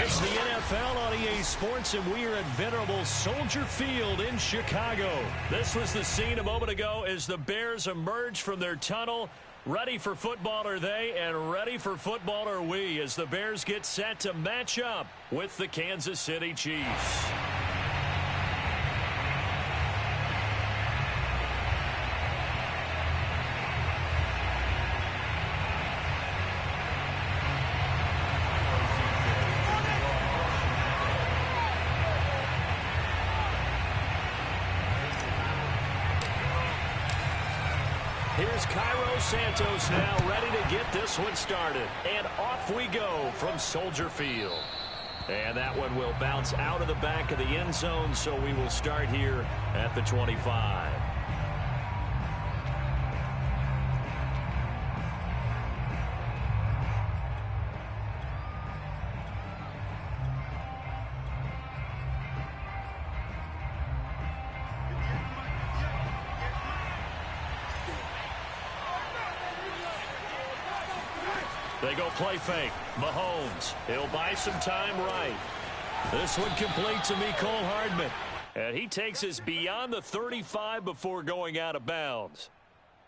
It's the NFL on EA Sports, and we are at venerable Soldier Field in Chicago. This was the scene a moment ago as the Bears emerged from their tunnel. Ready for football are they, and ready for football are we, as the Bears get set to match up with the Kansas City Chiefs. Here's Cairo Santos now ready to get this one started. And off we go from Soldier Field. And that one will bounce out of the back of the end zone, so we will start here at the 25. They go play fake. Mahomes. He'll buy some time right. This one complete to Mecole Hardman. And he takes us beyond the 35 before going out of bounds.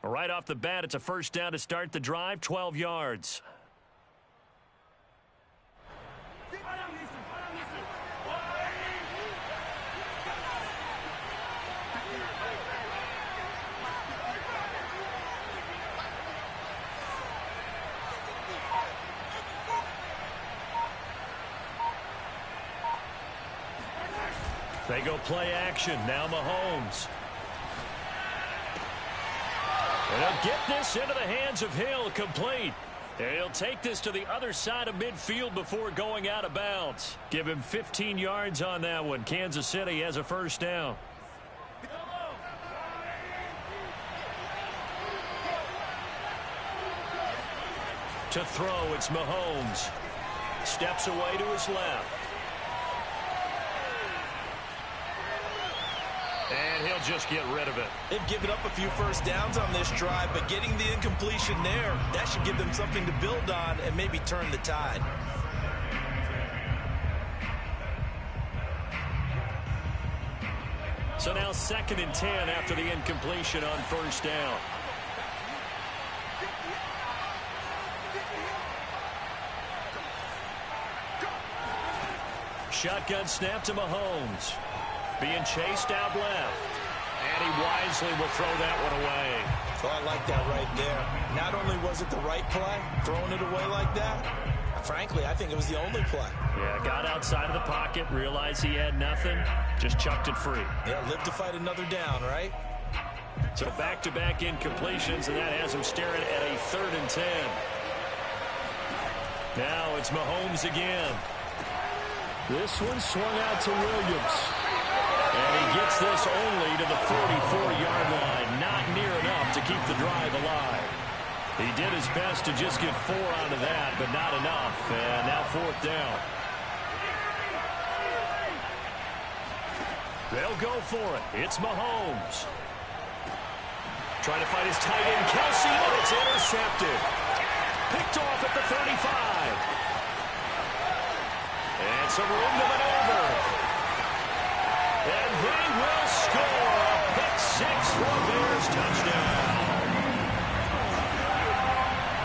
Right off the bat, it's a first down to start the drive, 12 yards. They go play action. Now Mahomes. And he'll get this into the hands of Hill, complete. And he'll take this to the other side of midfield before going out of bounds. Give him 15 yards on that one. Kansas City has a first down. To throw, it's Mahomes. Steps away to his left. And he'll just get rid of it. They've given up a few first downs on this drive, but getting the incompletion there, that should give them something to build on and maybe turn the tide. So now 2nd and 10 after the incompletion on first down. Shotgun snap to Mahomes. Being chased out left. And he wisely will throw that one away. So I like that right there. Not only was it the right play, throwing it away like that, frankly, I think it was the only play. Yeah, got outside of the pocket, realized he had nothing, just chucked it free. Yeah, live to fight another down, right? So back-to-back incompletions, and that has him staring at a 3rd and 10. Now it's Mahomes again. This one swung out to Williams. And he gets this only to the 44-yard line. Not near enough to keep the drive alive. He did his best to just get 4 out of that, but not enough. And now 4th down. They'll go for it. It's Mahomes. Trying to find his tight end, Kelsey, and it's intercepted. Picked off at the 35. And some room to maneuver. And they will score a pick 6 for a Bears touchdown.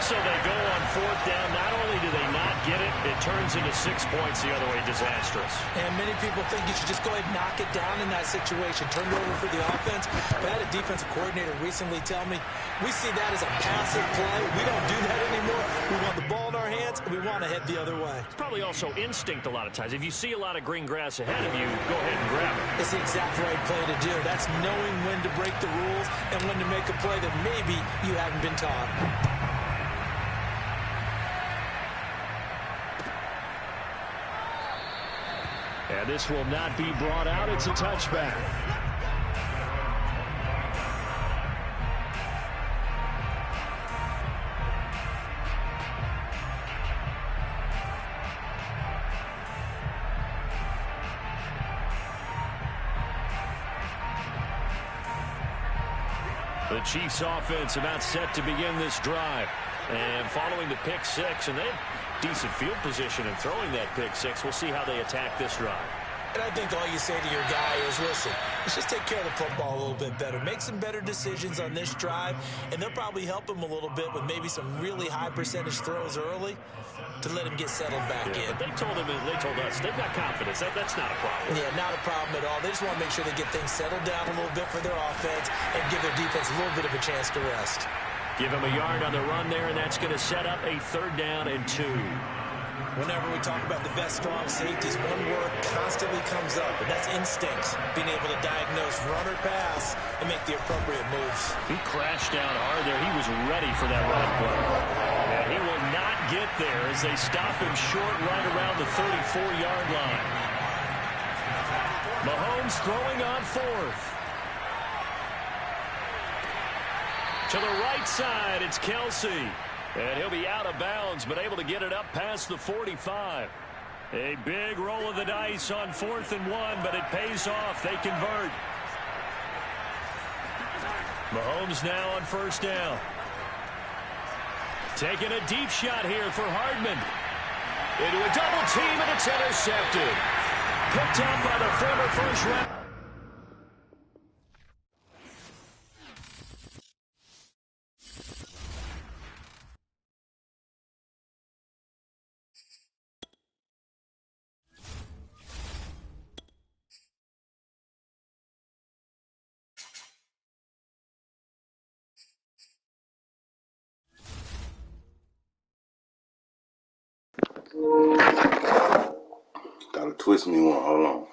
So they go on 4th down. Not only do they not turns into 6 points the other way. Disastrous. And many people think you should just go ahead and knock it down in that situation. Turn it over for the offense. But I had a defensive coordinator recently tell me, we see that as a passive play. We don't do that anymore. We want the ball in our hands, and we want to head the other way. It's probably also instinct a lot of times. If you see a lot of green grass ahead of you, go ahead and grab it. It's the exact right play to do. That's knowing when to break the rules and when to make a play that maybe you haven't been taught. And this will not be brought out. It's a touchback. The Chiefs offense about set to begin this drive. And following the pick six, and they have decent field position in throwing that pick six. We'll see how they attack this drive. And I think all you say to your guy is, listen, let's just take care of the football a little bit better. Make some better decisions on this drive, and they'll probably help him a little bit with maybe some really high percentage throws early to let him get settled back in. But they told us, they've got confidence. That's not a problem. Yeah, not a problem at all. They just want to make sure they get things settled down a little bit for their offense and give their defense a little bit of a chance to rest. Give him a yard on the run there, and that's going to set up a 3rd down and 2. Whenever we talk about the best strong safeties, one word constantly comes up, and that's instincts. Being able to diagnose run or pass and make the appropriate moves. He crashed down hard there. He was ready for that running play. And he will not get there as they stop him short right around the 34-yard line. Mahomes throwing on 4th. To the right side, it's Kelsey. And he'll be out of bounds, but able to get it up past the 45. A big roll of the dice on 4th and 1, but it pays off. They convert. Mahomes now on 1st down. Taking a deep shot here for Hardman. Into a double team, and it's intercepted. Picked up by the former first-round. Gotta twist me one. Hold on.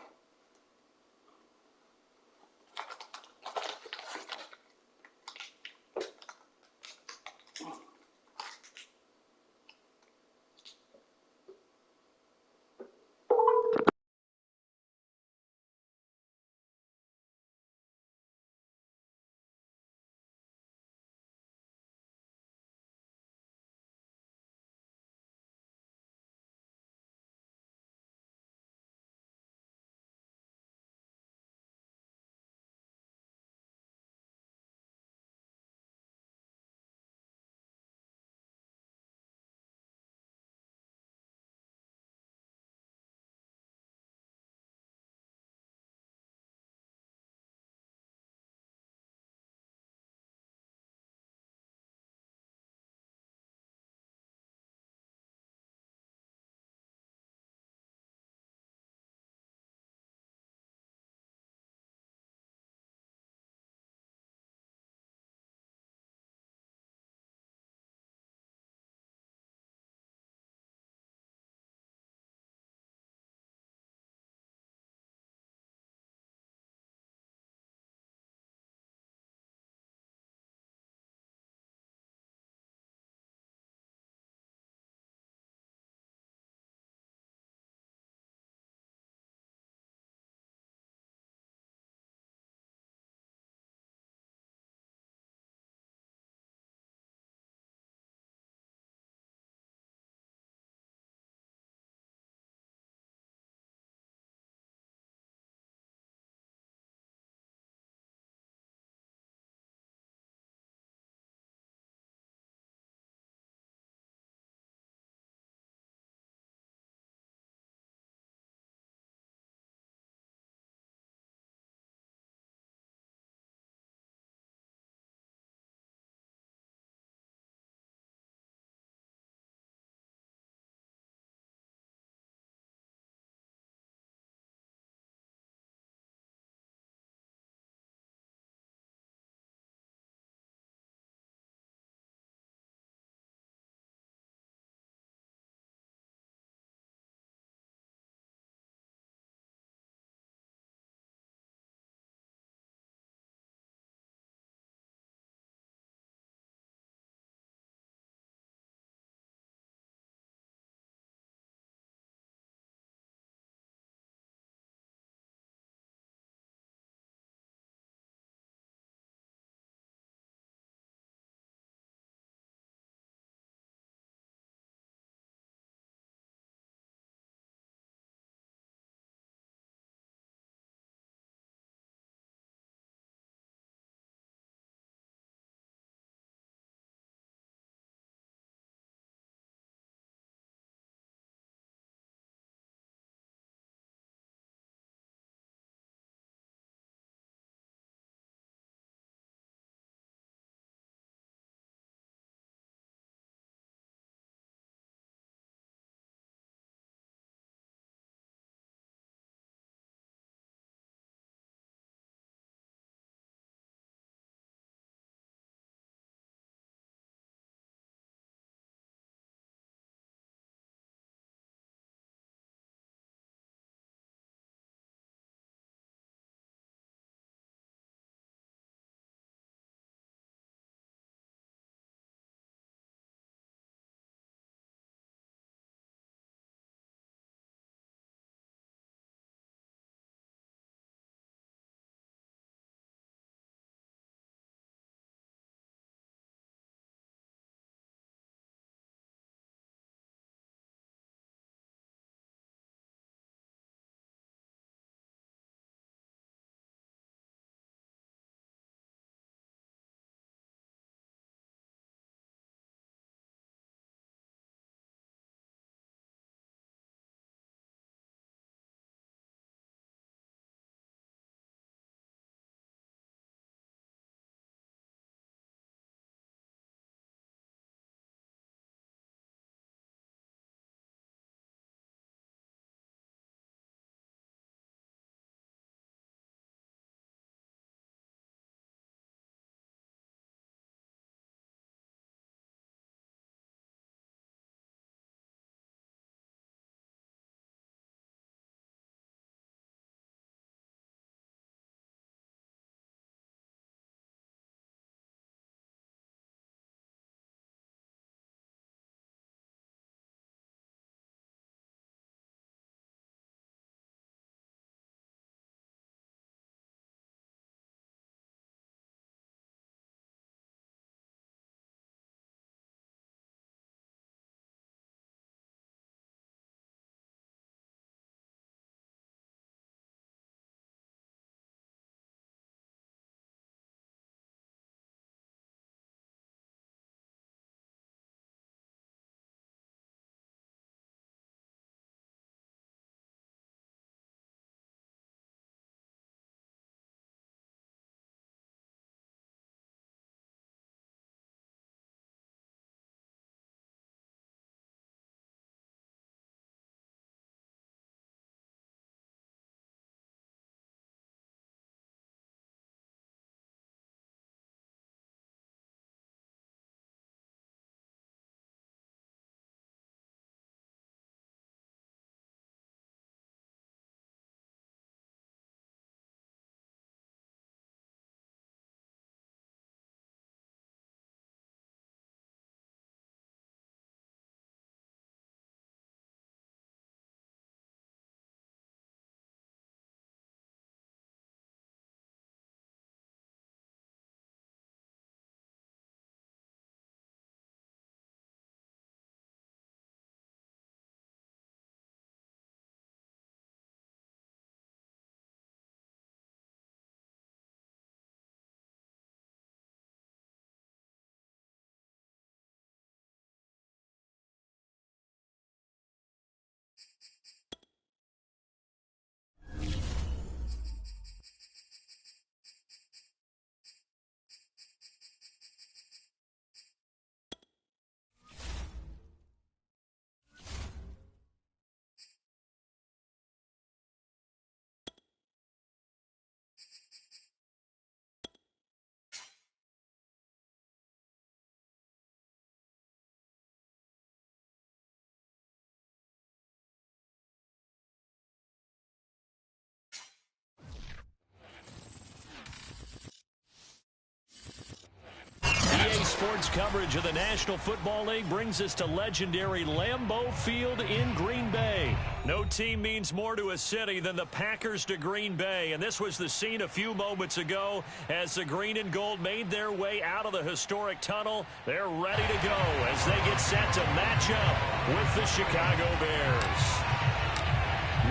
sports coverage of the National Football League brings us to legendary Lambeau Field in Green Bay. No team means more to a city than the Packers to Green Bay, and this was the scene a few moments ago as the green and gold made their way out of the historic tunnel. They're ready to go as they get set to match up with the Chicago Bears.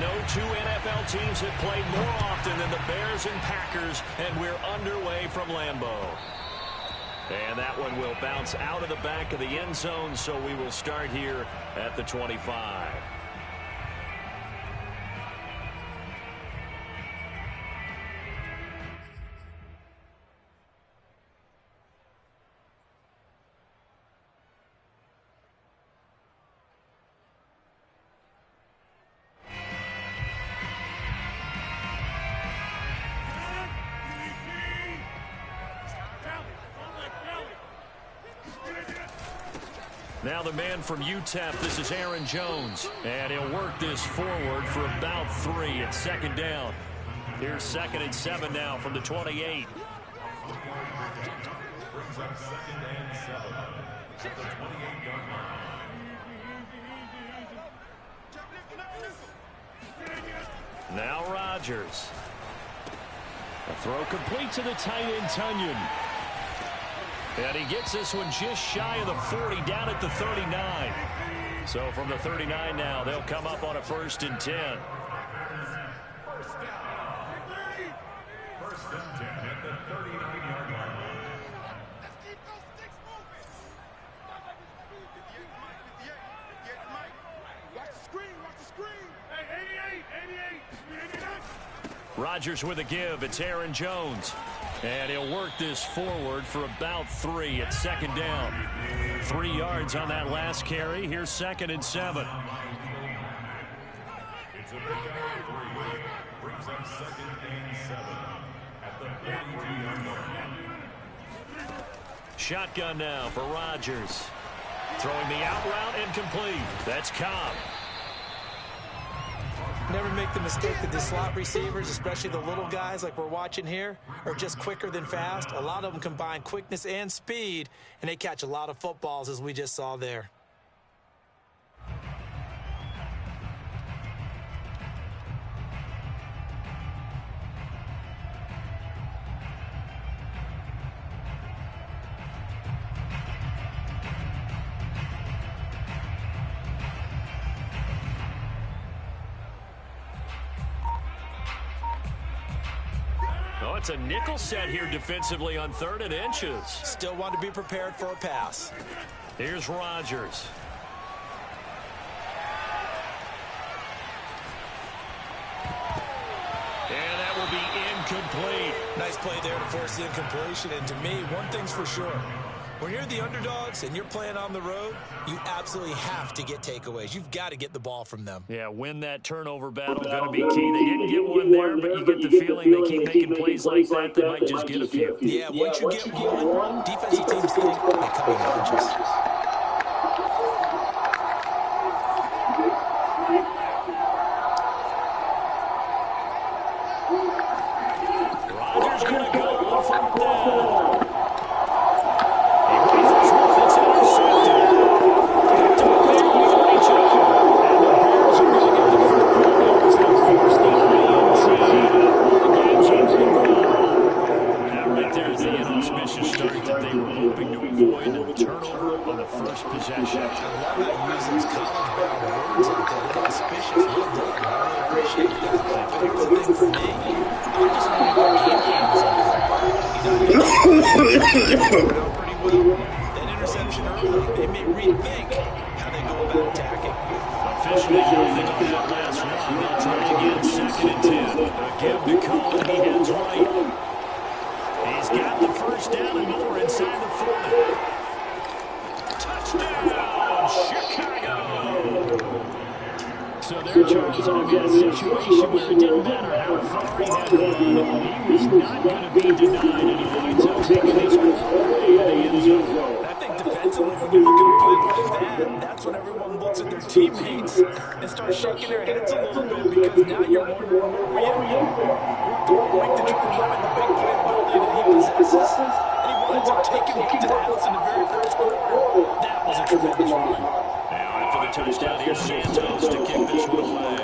No two NFL teams have played more often than the Bears and Packers, and we're underway from Lambeau. And that one will bounce out of the back of the end zone, so we will start here at the 25. Now the man from UTEP, this is Aaron Jones. And he'll work this forward for about 3. It's second down. Here's 2nd and 7 now from the 28. Now Rodgers. A throw complete to the tight end, Tunyon. And he gets this one just shy of the 40, down at the 39. So from the 39 now, they'll come up on a 1st and 10. First and 10 at the 39-yard line. Let's keep those sticks moving. Watch the screen, watch the screen. Hey, 88. Rodgers with a give. It's Aaron Jones. And he'll work this forward for about 3. It's second down. 3 yards on that last carry. Here's 2nd and 7. It's a big guy 3. Brings up 2nd and 7 at the 42-yard line. Shotgun now for Rodgers. Throwing the out route incomplete. That's Cobb. Never make the mistake that the slot receivers, especially the little guys like we're watching here, are just quicker than fast. A lot of them combine quickness and speed, and they catch a lot of footballs, as we just saw there. Oh, it's a nickel set here defensively on 3rd and inches. Still want to be prepared for a pass. Here's Rodgers. And that will be incomplete. Nice play there to force the incompletion. And to me, one thing's for sure. When you're the underdogs and you're playing on the road, you absolutely have to get takeaways. You've got to get the ball from them. Yeah, win that turnover battle going to be key. They didn't get one there, but you get the feeling they keep making plays like that. They might just get a few. Yeah, once you get one, defensive teams think they come in bunches. Rodgers going to go on 4th down. He raises one. It's intercepted. Picked up there with Rachel. And the Bears are going to get the first down as they force the INT. The game's over and gone. Now right there is the inauspicious start that they were hoping to avoid. A turnover on the first possession. I love how he uses college-bound words like that. Inauspicious. Well done. I really appreciate that. But here's the thing for me. I just want to go game games. Pretty well. That interception early, they may rethink how they go about attacking. Officially nothing on that last run. They'll try again, 2nd and 10. A give to Cohen. He heads right. He's got the first down and more inside the 40. Touchdown, Chicago! So there, Charles, I've got a situation where it didn't matter how far he had to run. He was not going to be denied, and he winds up taking this all the way to the end zone. I think defensively, when you look at a play like that, that's when everyone looks at their teammates and starts shaking their heads a little bit, because now you're wondering where we are. We're going to try to run the big play ability that he possesses, and he wanted to take him to the house in the very first quarter. That was a tremendous run. Now after the touchdown, here's Santos to kick this one away.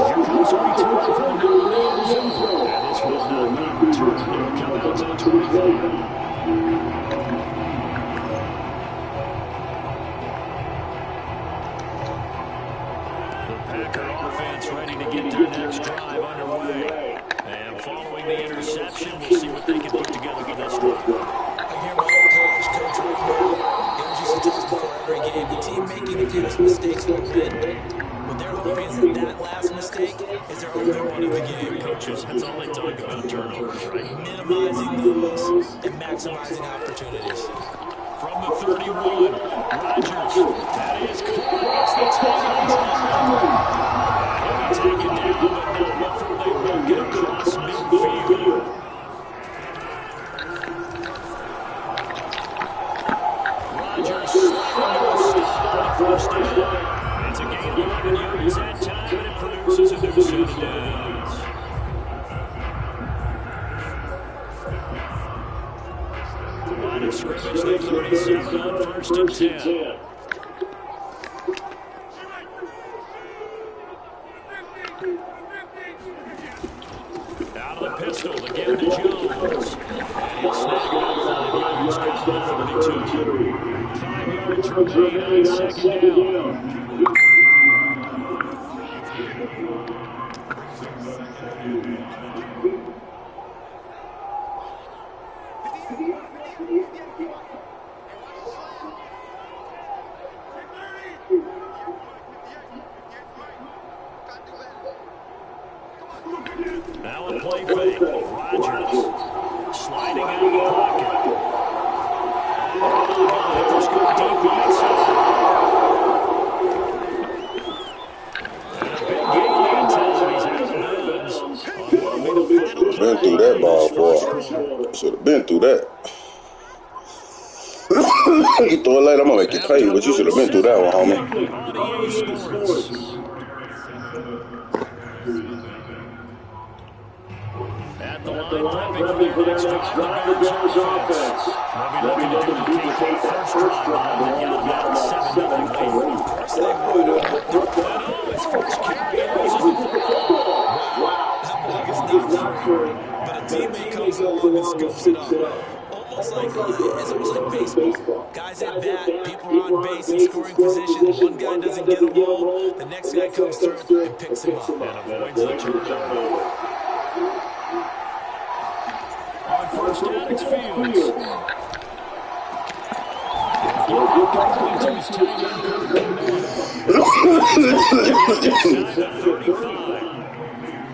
Here comes a return for the New Orleans. And this will not be returned. It'll come out to the 25. Packer offense ready to get their next drive underway. And following the interception, we'll see what they can put together with this drive. I hear my old college coach right now. He used to tell us before every game, the team making the fewest mistakes will win. What they're hoping is that last mistake is their only one of the game. Coaches, that's all they talk about, turnovers, right? Minimizing those and maximizing opportunities. From the 31, Rodgers. That is caught. It's the takeover. He'll be taken down, but not before they work it across midfield. Rodgers sliding to a stop on the first down. It's a gain of 11 yards that time, and it produces a new set of downs. Line of scrimmage, the 37 on 1st and 10. Out of the pistol, again to Jones. And he'll snag about 5 yards down to the 42. 5 yards remain on 2nd down. Now a play fake. Rodgers sliding out of the pocket. Let's go deep inside. And a big gain that time. He's out of bounds. Been through that ball, boy. Should have been through that. You throw it late, I'm gonna make you pay, but you should have been through that one, homie. At the line, prepping for their next drive, the Bears offense. They'll be looking to duplicate first drive and get about 7-0 lead. Of course they would. His first carry loses the football. That block is not free, but a teammate comes along and scoops it up. It's almost like baseball. Guys at bat, people are on base in scoring position. One guy doesn't get a ball, the next guy comes through and picks him up. And avoids the turnover. On first down, it's Fields. To his tight end,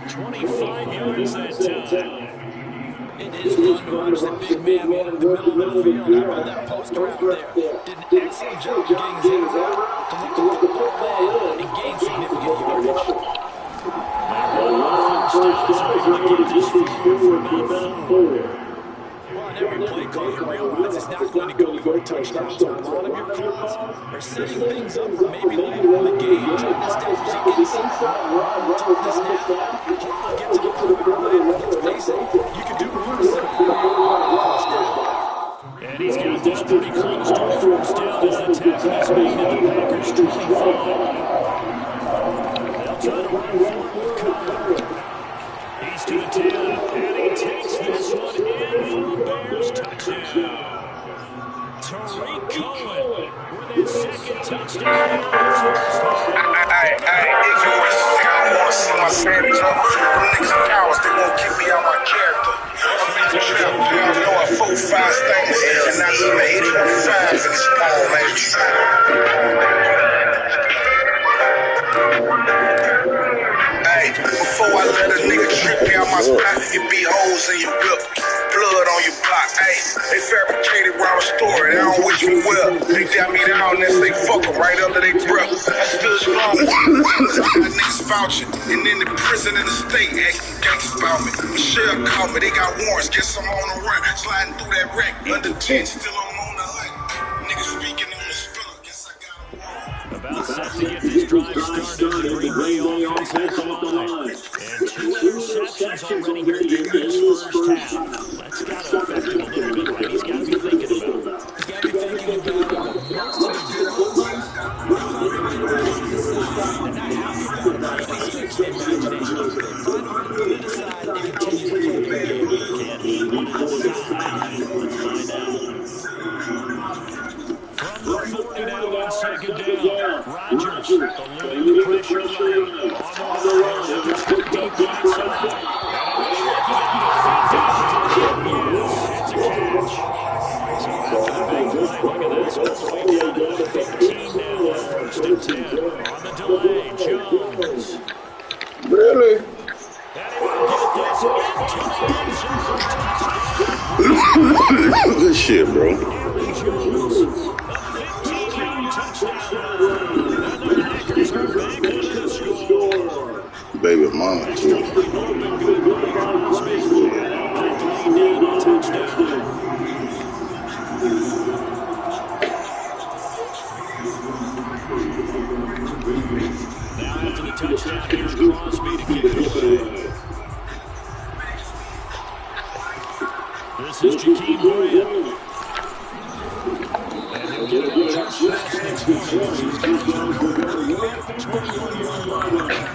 25 yards that time. It is fun to watch the big man in the middle of the field. How about that poster out there? Did an excellent job of getting his hands out to let the football land and gain significant yardage. Able to get this field for about 4. Well, on every play call, you realize it's not going to go for a touchdown. So a lot of your calls are setting things up for maybe later in the game. Trying to establish the inside run, top the snap, get to the quarterback. Let's face it, you can do worse than a first down. And he's got this pretty close to a first down as the tackle is made at the Packers' 25. They'll try to run forward with Cohen. He's to the 10, and he takes this one in for a Bears touchdown. Tariq Cohen with his second touchdown in his first half. Hey, ignorance. I don't want to see my sandwich up. Them niggas are cowards. They won't get me out my character. I'm in the trap. Y'all know I 4-5 things, and I need an 8.5 in this ball, man. Hey, before I let a nigga trip me out my spot, it be holes in your whip, blood on your block. Hey, they fabricated around a story. They don't wish me well. They got me down unless they fuck them right under their breath. I stood strong. I niggas vouching. And then the prison in the state acting gangsta about me. Michelle called me. They got warrants. Guess I'm on the run. Sliding through that wreck. Under 10, still I'm on the hunt. Niggas speaking on the spiller. Guess I got them wrong. About set to get this drive started. The Green Bay offense at the line. And 2 interceptions. interceptions already here in this first half. That's got to affect him a little bit, right? He's got to be thinking about it. He's got to be thinking about it, but most of the good ones, they find a way to put it aside. They're not happy about it, but at least it makes the imagination a little bit. Find a way to put it aside and continue to play their game. Can he put it aside? Let's find out. From the 40 now on second down. Rodgers eluding the pressure right. On the line, he'll have to stick deep right side. And it looks like he got the feet down to the yes, it's a catch. So after the big play, look at this. All the way down to the 15 now on 1st and 10. On the delay, Jones. Really? And he will get this into the end zone. Touchdown. Good shit, bro. Aaron Jones, a 15-yard touchdown run. And the Packers are back within a score. Baby mama, too. Been good by Crosby. And they'll cut the lead down to a touchdown. Now after the touchdown, here's Crosby to kick it away. This is Jakeem Grant. And he'll get it out just past the 20 as these guys are working at the 21-yard line.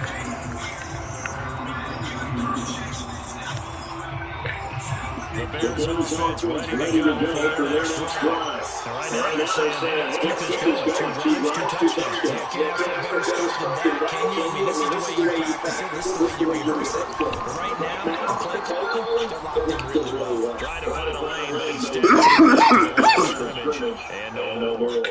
The Bears offense ready to go for their next drive. And right now they're saying, hey, let's keep this going. 2 drives, 2 touchdowns. You can't ask for a better start than that, can you? I mean, this is the way you practice it. This is the way you rehearse it. But right now, the play calling, they're locked in really well. Trying to find a lane, but instead, scrimmage and no more.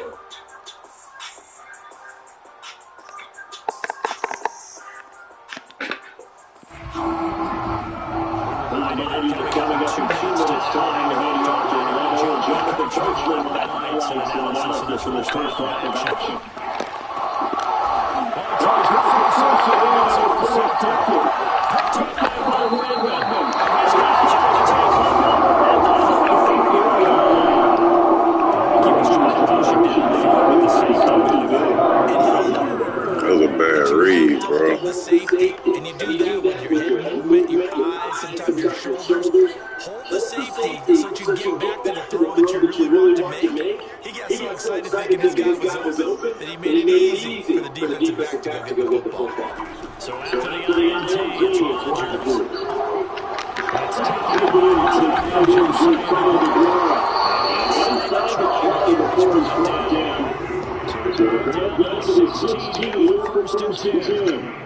The safety, and you do that with your head movement, your eyes, sometimes your shoulders. Hold the safety so that you can get back to the throw that you really want to make. He got so excited thinking his guy was open that he made it easy for the defensive back to go get the football. So after the INT, it's Rodgers. That's taken to the first and 10.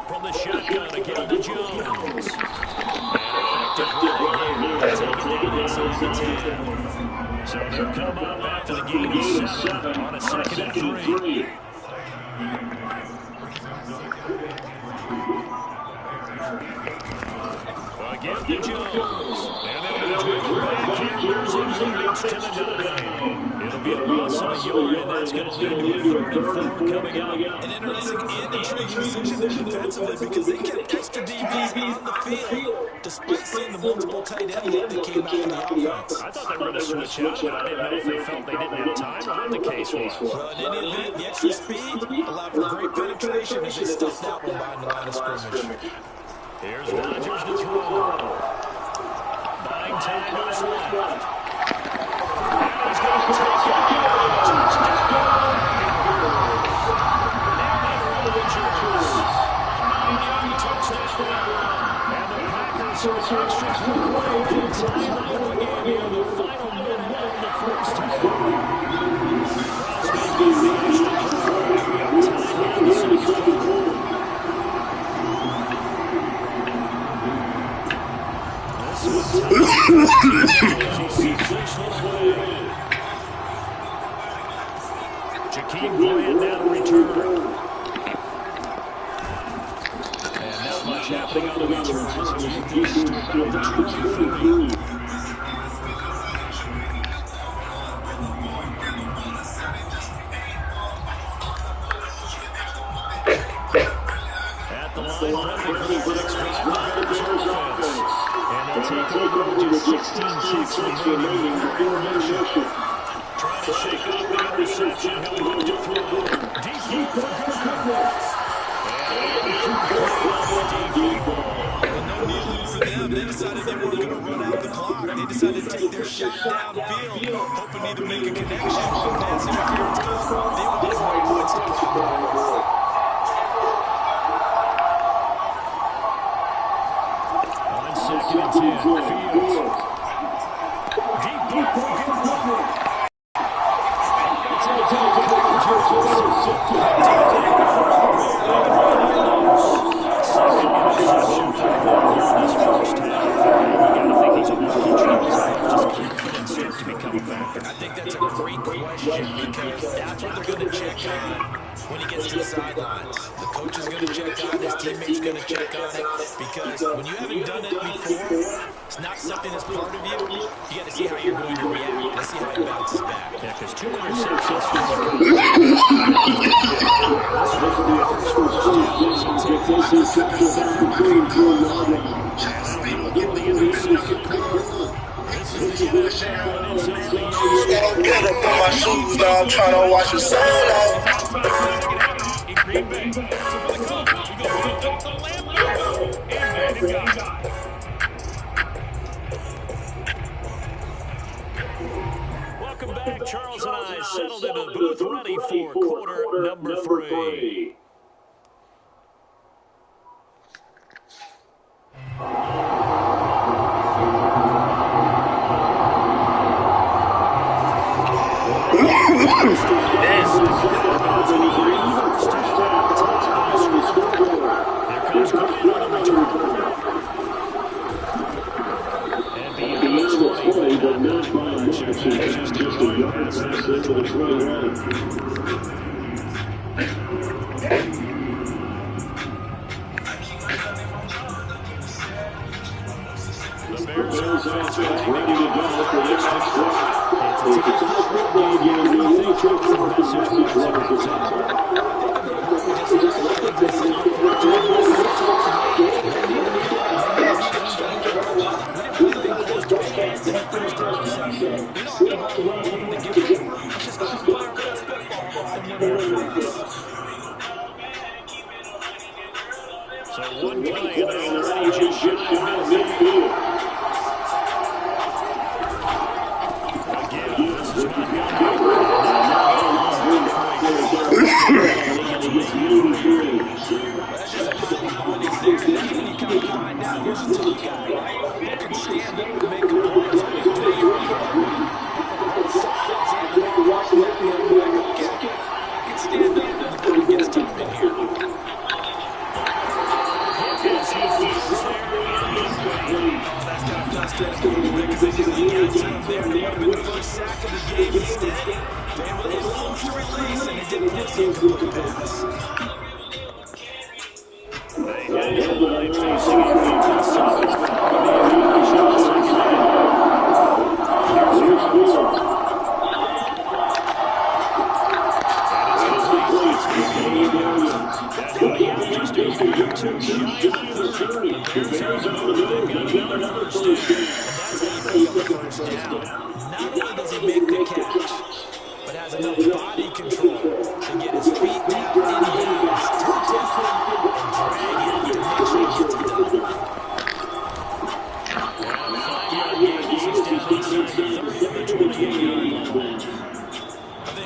From the shotgun again to Jones. Effective running here. Taken down inside the 10. So they'll come up after the gain of 7 on a 2nd and 3. Again to Jones. And they'll be driven back here, losing yardage to the 9. It'll be a loss of a yard, and that's going to lead to a 3rd and 4 coming up. An interesting and intriguing decision there defensively because they kept extra DBs on the field despite seeing the multiple tight end look that came out of the offense. I thought they were going to switch out, but I didn't know if they felt they didn't have time or what the case was. Well, in any event, the extra speed allowed for great penetration as they stuffed that one behind the line of scrimmage. Here's Rodgers to throw. Buying tackles left. And he's going to take it. Touchdown. Aaron Rodgers. 9-yard touchdown. And the Packers are extra point away from tying the ball game here in the final minute of the first half. Crosby gets the extra point. Tied here in the second quarter. Jakeem Grant now to return. And not much happening on the return as he gets to about the 23. At the line 6 remaining in the formation. Trying to shake off the interception. He'll look to throw. Deep ball for goodness. Well, no kneeling for them. They decided they weren't going to run out the clock. They decided to take their shot downfield, hoping either make a connection or pass interference call. They wanted more points to put on the board. On 2nd and 10, Fields. Deep ball for goodness. I think that's a great question because that's what they're going to check on when he gets to the sidelines. The coach is going to check on it, his teammate's going to check on it, because when you haven't done it before, it's not something that's part of you. You got to see how you're going to react. Let's see how he bounces back. Yeah, because 2 interceptions from the coach. Get up on my shoes now, I'm trying to watch the sun off. In Green Bay. So for the Colts, we go to the Lambeau. And got it. Welcome back. Charles and I settled into the booth ready for quarter number 3. The Bears offense ready to go for the next drive. It's a So one play, and they're already just shy of midfield.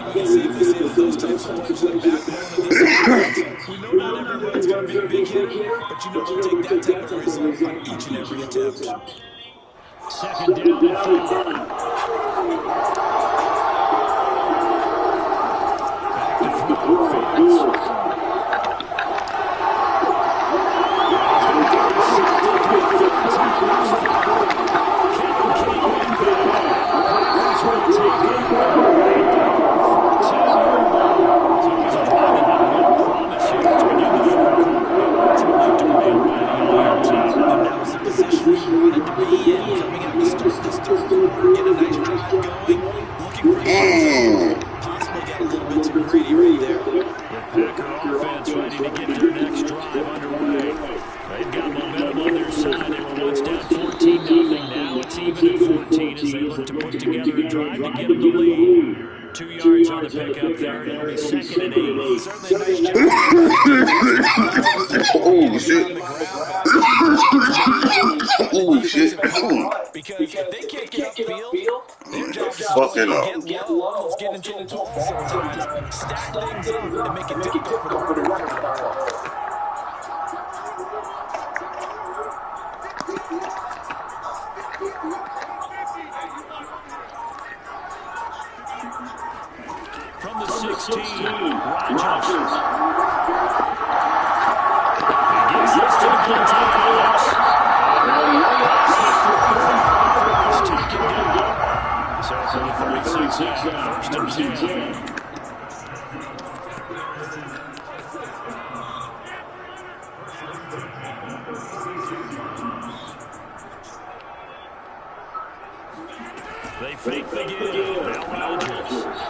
Again, this is second down and 4. Back to throw, Fields. That was the position we wanted to be in, coming out to start this third quarter, get a nice lead. 2 yards on the pickup there, and it'll be 2nd and 8. Certainly a nice job. Oh, shit. Oh, shit. Because if they can't get upfield, their job is to Fucking up. get low, almost get into a ball sometimes, stack things up, and make it difficult for the running back to get the ball. From the 16, Rodgers. He gets this to the Clinton. It's taken down. So from the 36 out, 1st and 10. They fake the give. Now Rodgers.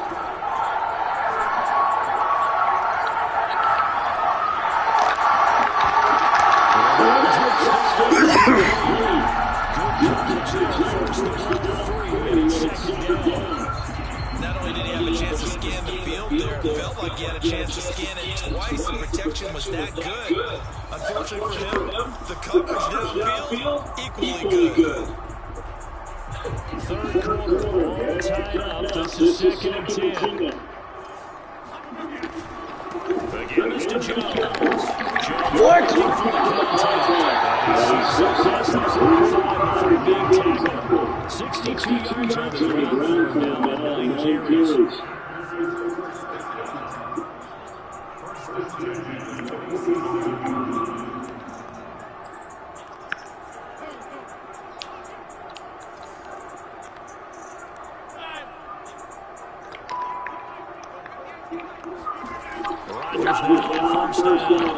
Not only did he have a chance to scan the field there, it felt like he had a chance to scan it twice. The protection was that good. Unfortunately for him, the coverage downfield, equally good. 3rd quarter, all tied up. This is 2nd and 10. Again, it's to Jones. What? 62 yards on the ground for him now and 9 carries. Rodgers now with 1st down.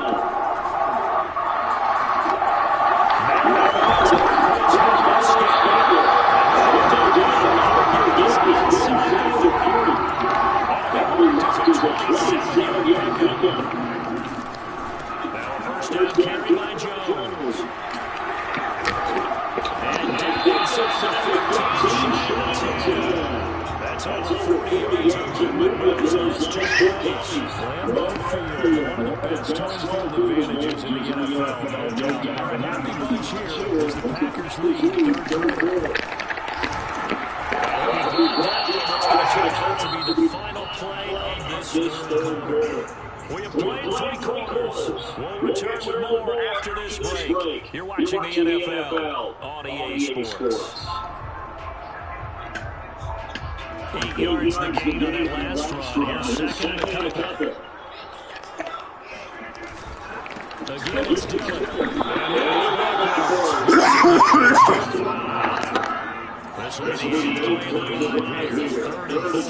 Now a 1st down carry by Jones. And down inside the 15, that's over 40 yards on those last 2 plays. Lambeau Field, one of the best home field advantages in the NFL. No doubt. All right, happy bunch here as the Packers lead 3rd quarter. It's going to turn out to be the final play of this 3rd quarter. We have played 3 quarters. We'll return with more after this break. You're watching the NFL on EA Sports. 8 yards the gain on that last run. Here's 2nd and a couple. Again, it's Dillon. This will be the end of the drive here. 3rd and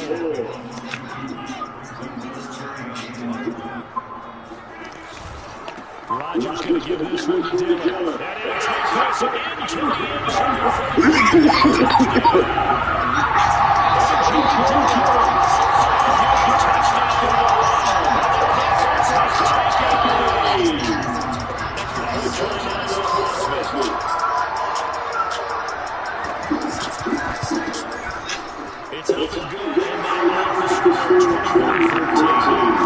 4. Rodgers going to give this one to Dillon. And it's the pass into the end zone for the touchdown. It's up and good, and they make the score 21-14.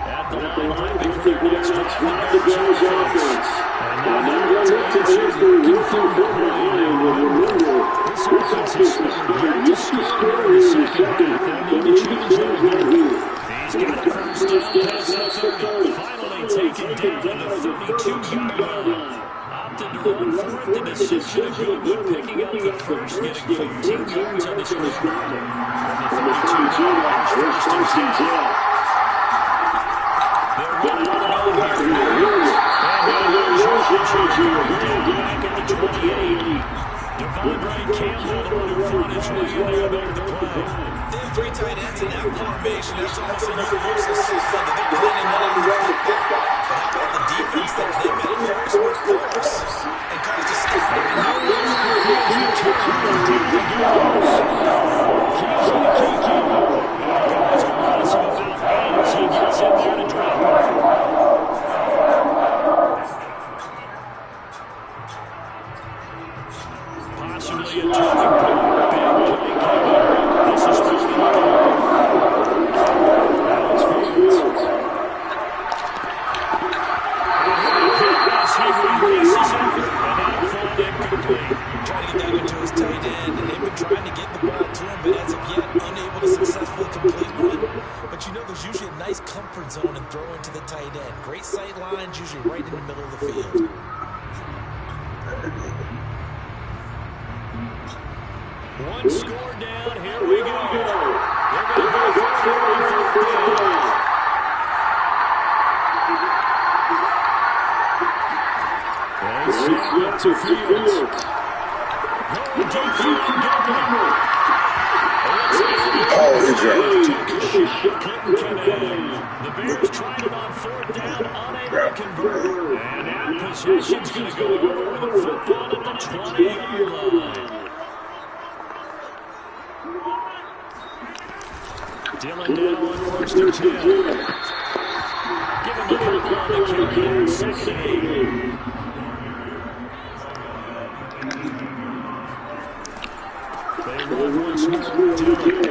At the line, prepping for their next drive, the Bears offense. And now they're looking for this offense has scored yet to score in the second half. They'll need to change that here. He's got a 1st down past the 30. Finally taken down to the 32-yard line. Opted to run for it. The decision a good one, picking up the 1st, getting 14 yards on the scrimmage. From the 32-yard line, 1st and 10. They're running on here. And he'll lose yardage here. Back at the 28. Devondre Campbell, the one who fought his way in there, made the play. They have three tight ends in that formation. That's almost a universal system. They're planning on the football. But how about the defense there? They made first with force and caused a stop. And no longer feels the turn. Deep he goes. Keezy Kiki. Guys are massive about hands. He gets in there to drop it. Possibly a turning point. Big play coming. This is 30. Now it's Fields. As he releases it, and that'll fall incomplete. Trying to get that one to his tight end, and they've been trying to get the ball to him, but as of yet, unable to successfully complete one. But you know, there's usually a nice comfort zone and throw into the tight end. Great sight lines, usually right in the middle of the field. One score down. Here we go. They're going to go for it. They snap it to Fields. Going deep for Gilbert. Couldn't connect. The Bears tried it on fourth down, unable to convert. And now possession's going to go over with the football at the 20-yard line. Dylan now on first and 10. Give him a couple on the carry. Second and 8. They run once more. Dylan.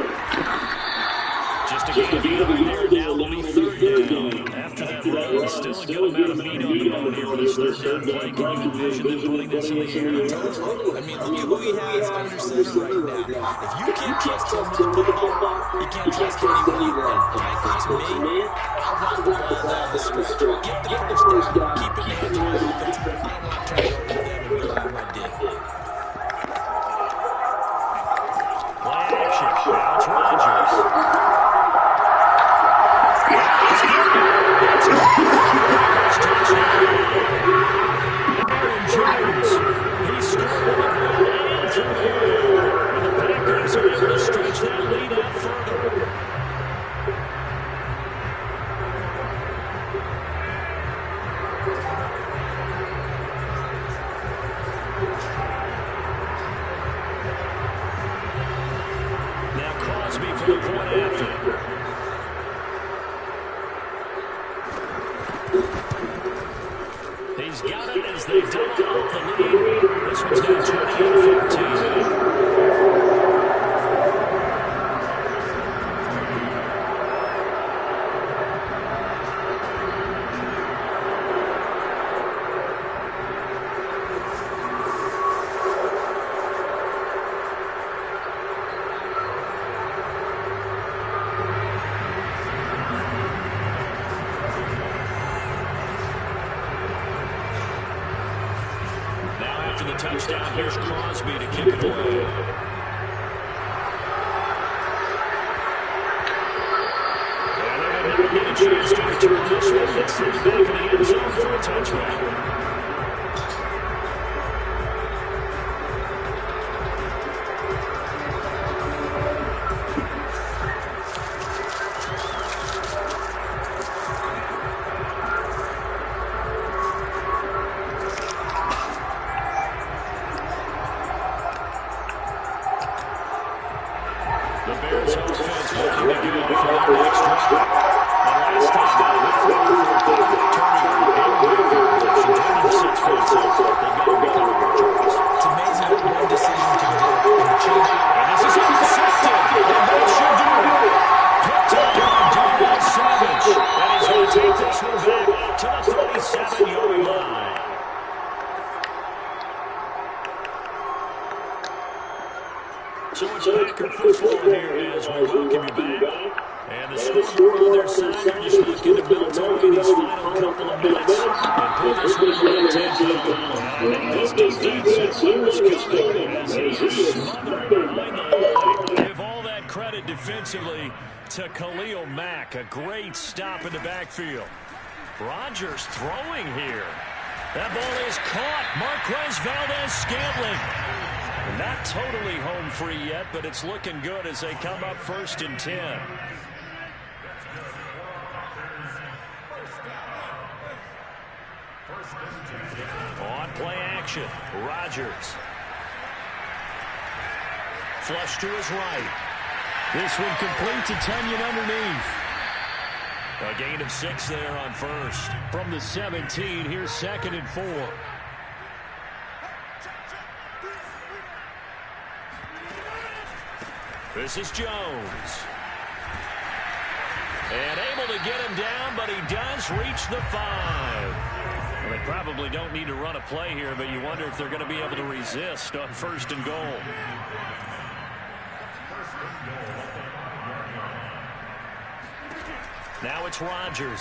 Just a gain on there. Now they'll be third down. After that run, still a good amount of meat on the bone here for this third down play. Can you envision them putting this in the air? Totally. I mean, look at who he has under center right now. If you can't trust him with the football, you can't trust anyone. And frankly, to me, I want the ball down the stretch. Get the first down. Keep it in the hands of the offense. I don't want to turn it over to them and go out run dig. Play action. Now it's Rodgers. Aaron Jones, he scored on the ground and through the air. And the Packers are able to stretch that lead out further. Now Crosby for the point after. He's got it as they double up the lead. This one's now 28-14. After the touchdown, here's Crosby to kick it away. And they will never get a chance to return this one. It's in the back of the end zone for a touchdown. The Bears offense looking to go for their next drive. And last time they went for a turnover and field position, turning the 6 points up. They've got to recover their charges. It's amazing what one decision can do in the change. And this is intercepted. And that should do it. Picked up by Darnell Savage. And he's going to take this one back to the 37-yard line. So it's Packer football here as we welcome you back. And the scoreboard on their side, they're just looking to melt away these final couple of minutes and put this one in the 10-0. And I think this defense is coming as he is smothered behind the line. Give all that credit defensively to Khalil Mack. A great stop in the backfield. Rodgers throwing here. That ball is caught. Marquez Valdez-Scantling. Not totally home free yet, but it's looking good as they come up 1st and 10. On play action, Rodgers. Flush to his right. This one complete to Tunyon underneath. A gain of 6 there on 1st. From the 17, here's 2nd and 4. This is Jones. And able to get him down, but he does reach the 5. Well, they probably don't need to run a play here, but you wonder if they're going to be able to resist on 1st and goal. Now it's Rodgers.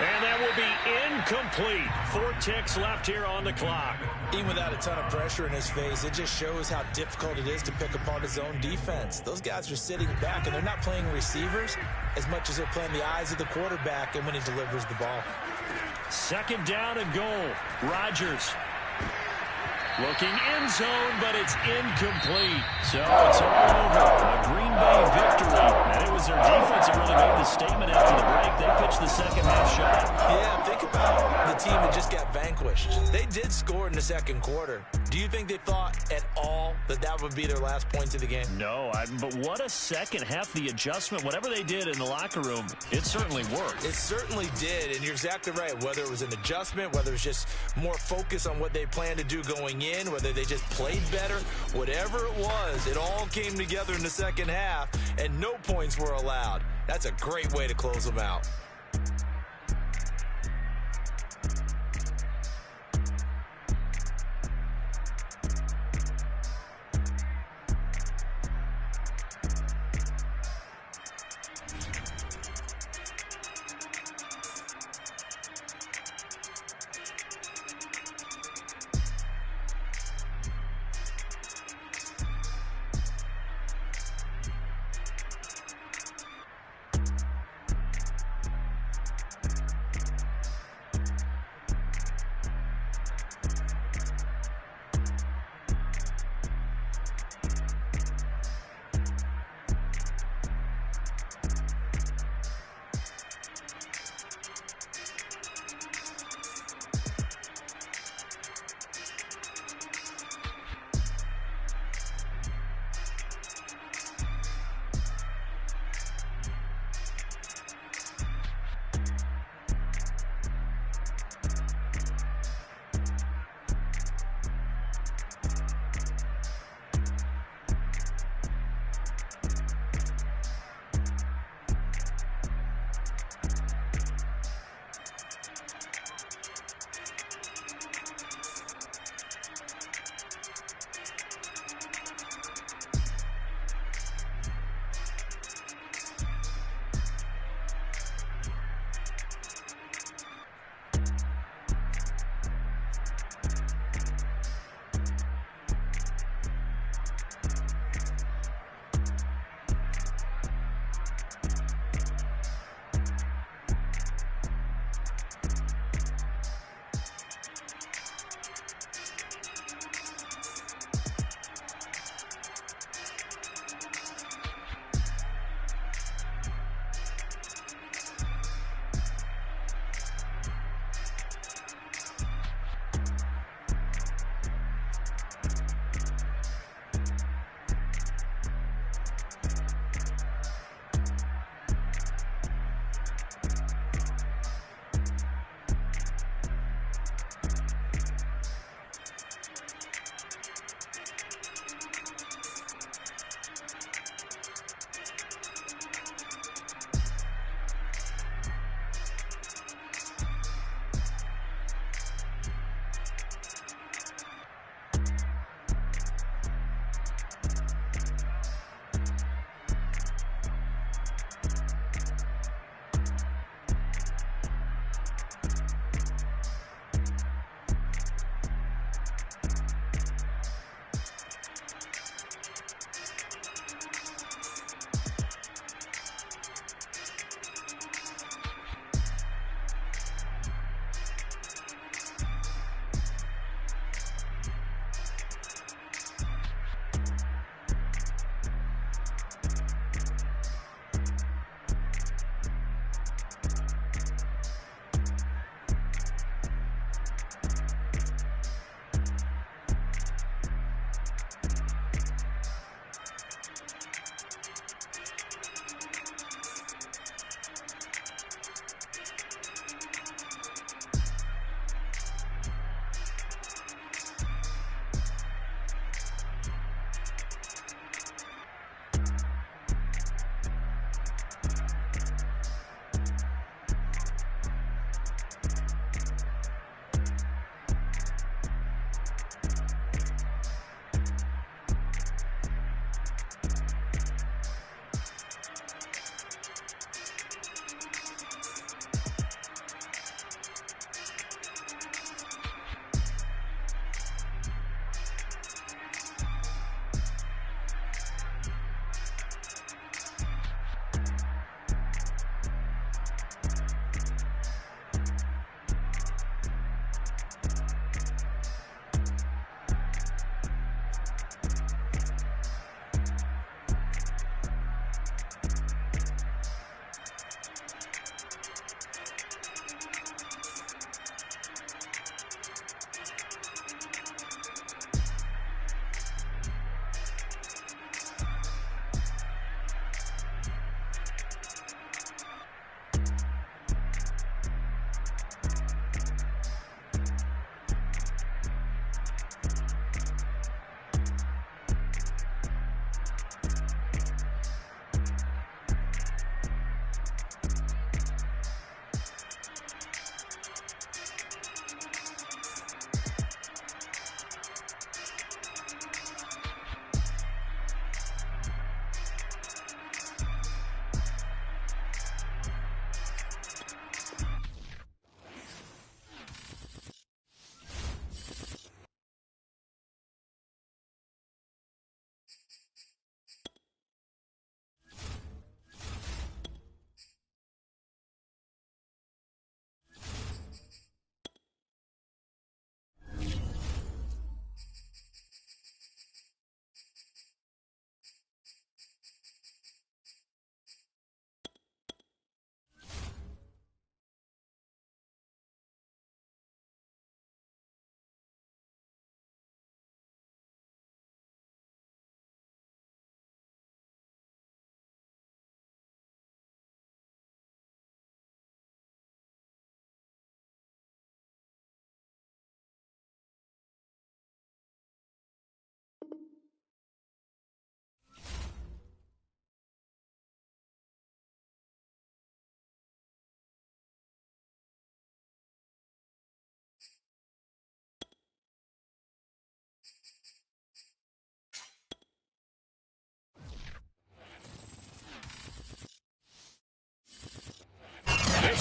And that will be incomplete. 4 ticks left here on the clock. Even without a ton of pressure in his face, it just shows how difficult it is to pick apart his own defense. Those guys are sitting back, and they're not playing receivers as much as they're playing the eyes of the quarterback and when he delivers the ball. 2nd down and goal. Rodgers. Looking end zone, but it's incomplete. So it's all over. A Green Bay victory. And it was their defense that really made the statement after the break. They pitched the second half shot. Yeah, think about the team that just got vanquished. They did score in the 2nd quarter. Do you think they thought at all that that would be their last points of the game? No, but what a second half. The adjustment, whatever they did in the locker room, it certainly worked. It certainly did, and you're exactly right. Whether it was an adjustment, whether it was just more focus on what they planned to do going in, whether they just played better, whatever it was, it all came together in the 2nd half, and no points were allowed. That's a great way to close them out.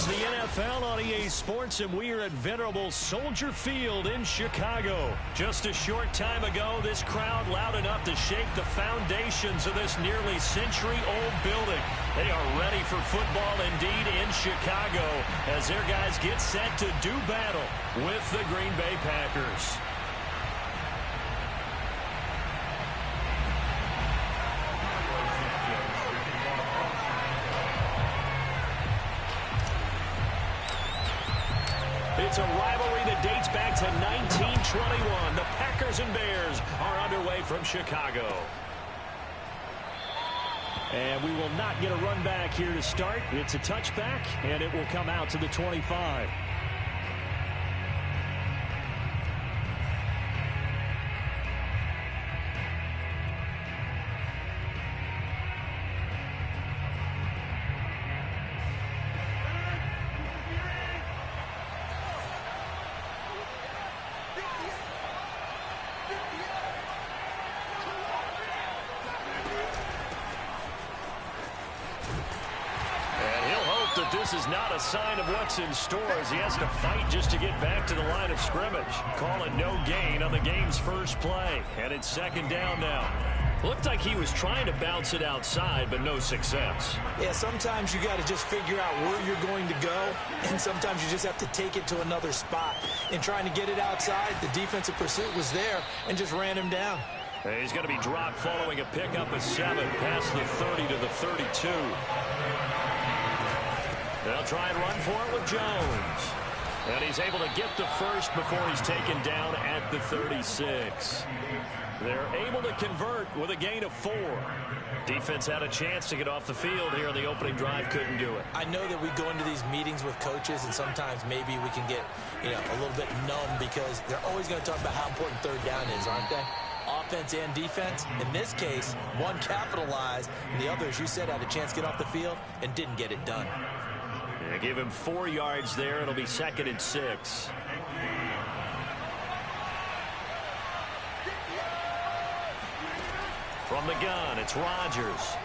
It's the NFL on EA Sports, and we are at venerable Soldier Field in Chicago. Just a short time ago, this crowd loud enough to shake the foundations of this nearly century-old building. They are ready for football indeed in Chicago as their guys get set to do battle with the Green Bay Packers. It's a rivalry that dates back to 1921. The Packers and Bears are underway from Chicago. And we will not get a run back here to start. It's a touchback, and it will come out to the 25. That this is not a sign of what's in store as he has to fight just to get back to the line of scrimmage. Call it no gain on the game's first play. And it's second down now. Looked like he was trying to bounce it outside, but no success. Yeah, sometimes you got to just figure out where you're going to go, and sometimes you just have to take it to another spot. In trying to get it outside, the defensive pursuit was there and just ran him down. He's going to be dropped following a pickup of 7 past the 30 to the 32. They'll try and run for it with Jones. And he's able to get the first before he's taken down at the 36. They're able to convert with a gain of 4. Defense had a chance to get off the field here in the opening drive, couldn't do it. I know that we go into these meetings with coaches, and sometimes maybe we can get a little bit numb because they're always going to talk about how important third down is, aren't they? Offense and defense. In this case, one capitalized, and the other, as you said, had a chance to get off the field and didn't get it done. They give him 4 yards there. It'll be 2nd and 6. From the gun, it's Rodgers.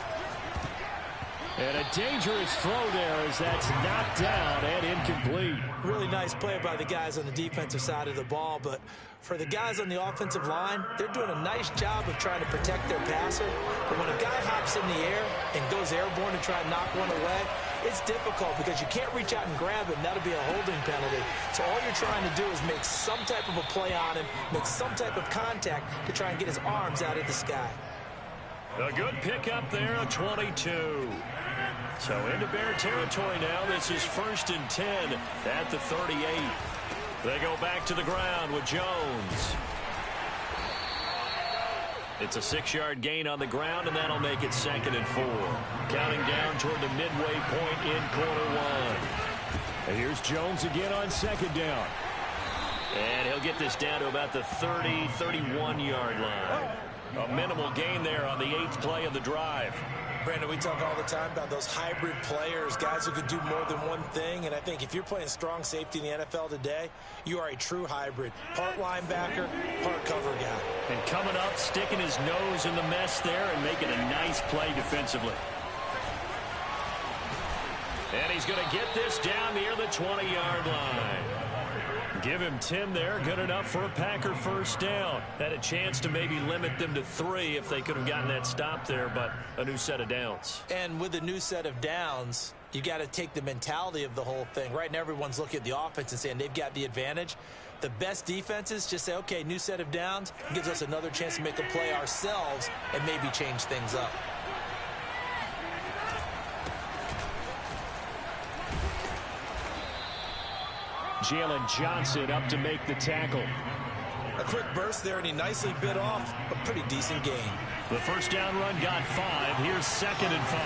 And a dangerous throw there as that's knocked down and incomplete. Really nice play by the guys on the defensive side of the ball, but for the guys on the offensive line, they're doing a nice job of trying to protect their passer. But when a guy hops in the air and goes airborne to try and knock one away, it's difficult because you can't reach out and grab him. That'll be a holding penalty. So all you're trying to do is make some type of a play on him, make some type of contact to try and get his arms out of the sky. A good pickup there, a 22. So into Bear territory now. This is 1st and 10 at the 38. They go back to the ground with Jones. It's a 6-yard gain on the ground, and that'll make it 2nd and 4. Counting down toward the midway point in quarter 1. And here's Jones again on 2nd down. And he'll get this down to about the 30, 31-yard line. A minimal gain there on the 8th play of the drive. Brandon, we talk all the time about those hybrid players, guys who can do more than one thing. And I think if you're playing strong safety in the NFL today, you are a true hybrid. Part linebacker, part cover guy. And coming up, sticking his nose in the mess there and making a nice play defensively. And he's going to get this down near the 20-yard line. Give him 10 there, good enough for a Packer first down. Had a chance to maybe limit them to 3 if they could have gotten that stop there, but a new set of downs. And with a new set of downs, you got to take the mentality of the whole thing. Right now, everyone's looking at the offense and saying they've got the advantage. The best defenses just say, okay, new set of downs, gives us another chance to make a play ourselves and maybe change things up. Jalen Johnson up to make the tackle. A quick burst there, and he nicely bit off a pretty decent gain. The first down run got 5. Here's 2nd and 5.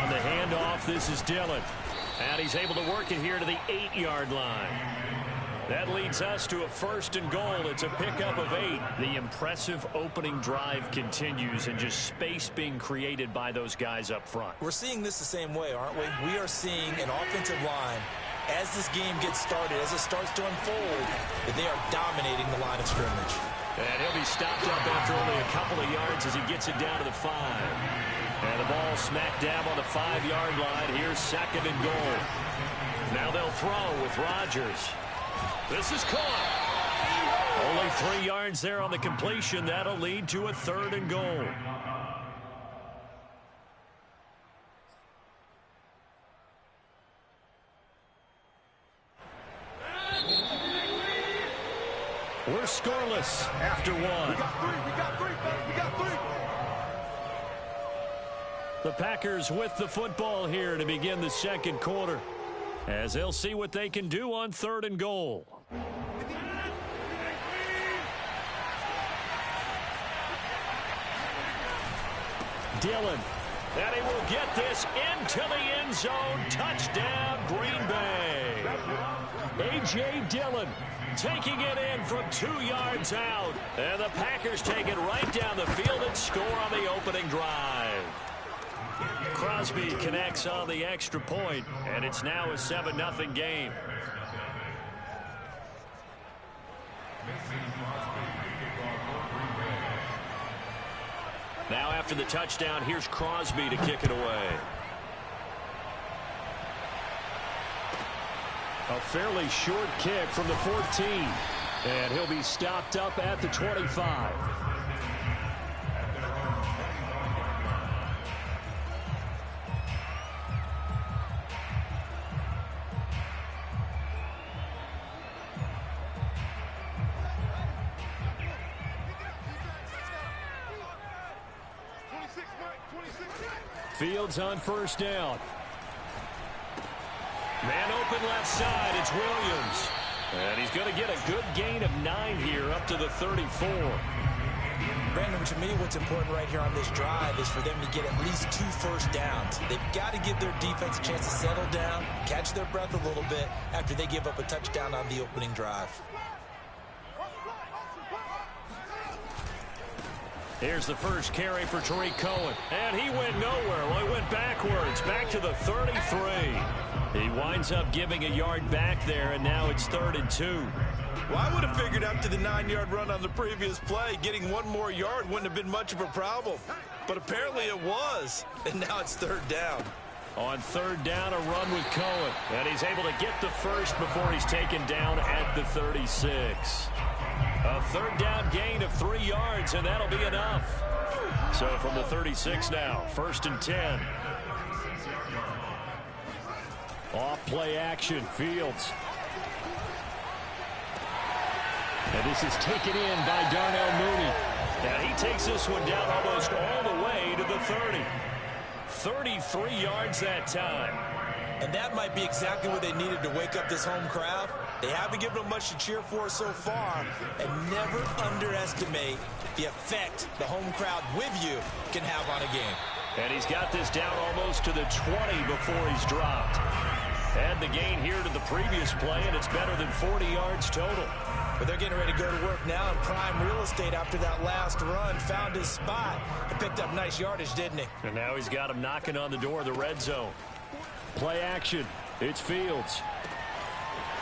On the handoff, this is Dillon. And he's able to work it here to the 8-yard line. That leads us to a 1st and goal. It's a pickup of 8. The impressive opening drive continues and just space being created by those guys up front. We're seeing this the same way, aren't we? We are seeing an offensive line, as this game gets started, as it starts to unfold, that they are dominating the line of scrimmage. And he'll be stopped up after only a couple of yards as he gets it down to the 5. And the ball smack dab on the 5-yard line. Here's 2nd and goal. Now they'll throw with Rodgers. This is caught. Only 3 yards there on the completion. That'll lead to a 3rd and goal. We're scoreless after 1. We got three. The Packers with the football here to begin the 2nd quarter, as they'll see what they can do on 3rd and goal. Dillon, and he will get this into the end zone. Touchdown, Green Bay. A.J. Dillon taking it in from 2 yards out. And the Packers take it right down the field and score on the opening drive. Crosby connects on the extra point, and it's now a 7-0 game. Now after the touchdown, here's Crosby to kick it away. A fairly short kick from the 14. And he'll be stopped up at the 25. Fields on 1st down. Man open left side, it's Williams. And he's going to get a good gain of 9 here up to the 34. Brandon, to me, what's important right here on this drive is for them to get at least 2 first downs. They've got to give their defense a chance to settle down, catch their breath a little bit after they give up a touchdown on the opening drive. Here's the first carry for Tariq Cohen. And he went nowhere. Well, he went backwards, back to the 33. He winds up giving a yard back there, and now it's 3rd and 2. Well, I would have figured after the 9-yard run on the previous play, getting 1 more yard wouldn't have been much of a problem. But apparently it was, and now it's 3rd down. On 3rd down, a run with Cohen. And he's able to get the first before he's taken down at the 36. A 3rd down gain of 3 yards, and that'll be enough. So from the 36 now, 1st and 10. Off play action, Fields. And this is taken in by Darnell Mooney. And he takes this one down almost all the way to the 30. 33 yards that time. And that might be exactly what they needed to wake up this home crowd. They haven't given them much to cheer for so far, and never underestimate the effect the home crowd with you can have on a game. And he's got this down almost to the 20 before he's dropped. Add the gain here to the previous play, and it's better than 40 yards total. But they're getting ready to go to work now in prime real estate after that last run. Found his spot and picked up nice yardage, didn't he? And now he's got him knocking on the door of the red zone. Play action. It's Fields.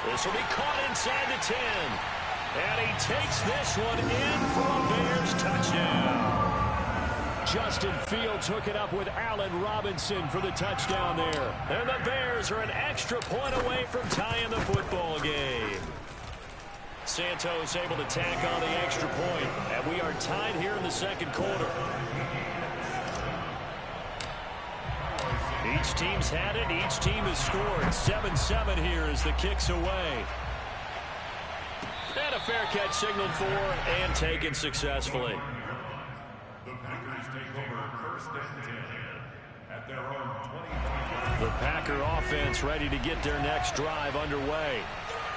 This will be caught inside the 10. And he takes this one in for a Bears touchdown. Justin Fields hooking up with Allen Robinson for the touchdown there. And the Bears are an extra point away from tying the football game. Santos able to tack on the extra point. And we are tied here in the 2nd quarter. Each team's had it. Each team has scored. 7-7 here as the kick's away. And a fair catch signaled for and taken successfully. The Packers take over 1st and 10 at their own 25. The Packer offense ready to get their next drive underway.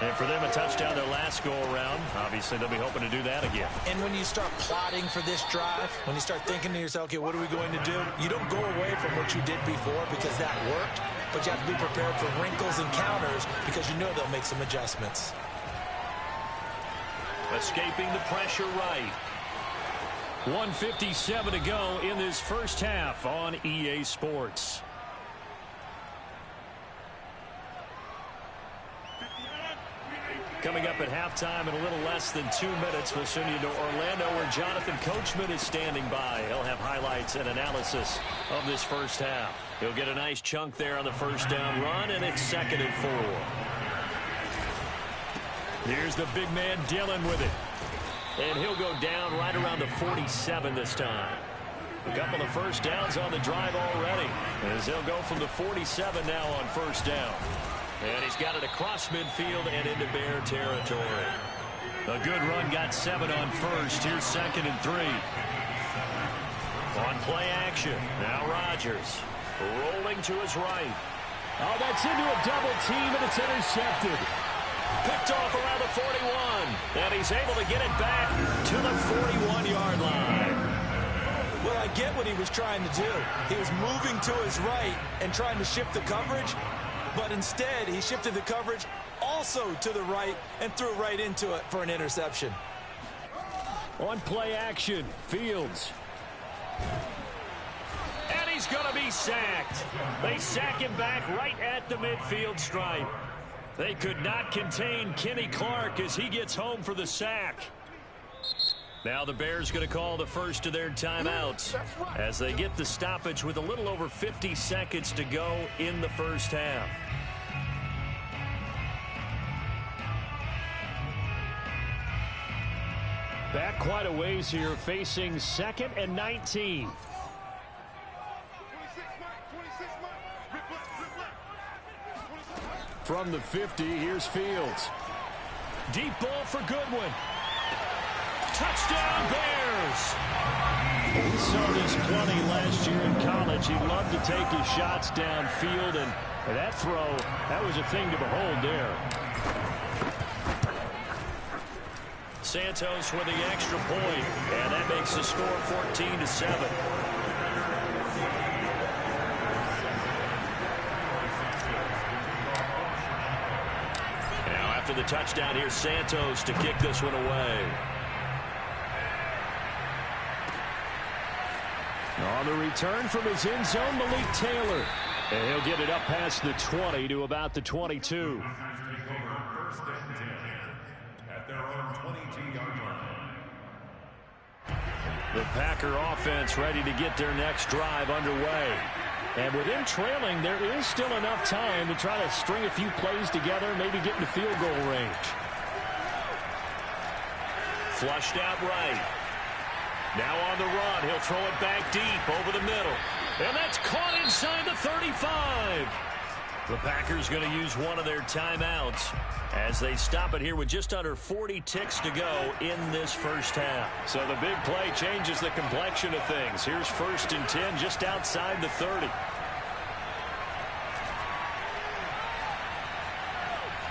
And for them, a touchdown their last go-around. Obviously, they'll be hoping to do that again. And when you start plotting for this drive, when you start thinking to yourself, okay, what are we going to do? You don't go away from what you did before because that worked, but you have to be prepared for wrinkles and counters because you know they'll make some adjustments. Escaping the pressure right. 1:57 to go in this first half on EA Sports. Coming up at halftime in a little less than 2 minutes, we'll send you to Orlando where Jonathan Coachman is standing by. He'll have highlights and analysis of this first half. He'll get a nice chunk there on the first down run, and it's 2nd and 4. Here's the big man Dillon with it. And he'll go down right around the 47 this time. A couple of first downs on the drive already, as they'll go from the 47 now on first down. And he's got it across midfield and into Bear territory. A good run, got 7 on first. Here's 2nd and 3. On play action, now Rodgers rolling to his right. Oh, that's into a double team, and it's intercepted. Picked off around the 41, and he's able to get it back to the 41-yard line. Well, I get what he was trying to do. He was moving to his right and trying to shift the coverage, but instead he shifted the coverage also to the right and threw right into it for an interception. On play action, Fields. And he's going to be sacked. They sack him back right at the midfield stripe. They could not contain Kenny Clark as he gets home for the sack. Now the Bears going to call the first of their timeouts as they get the stoppage with a little over 50 seconds to go in the first half. Back quite a ways here, facing 2nd and 19. From the 50, here's Fields. Deep ball for Goodwin. Touchdown, Bears! We saw this plenty last year in college. He loved to take his shots downfield, and that throw, that was a thing to behold there. Santos with the extra point, and that makes the score 14-7. Now after the touchdown, here's Santos to kick this one away. On the return from his end zone, Malik Taylor. And he'll get it up past the 20 to about the 22. First and 10 at their own 22-yard line. The Packer offense ready to get their next drive underway. And with him trailing, there is still enough time to try to string a few plays together, maybe get into field goal range. Flushed out right. Now on the run, he'll throw it back deep over the middle. And that's caught inside the 35. The Packers going to use one of their timeouts as they stop it here with just under 40 ticks to go in this first half. So the big play changes the complexion of things. Here's 1st and 10 just outside the 30.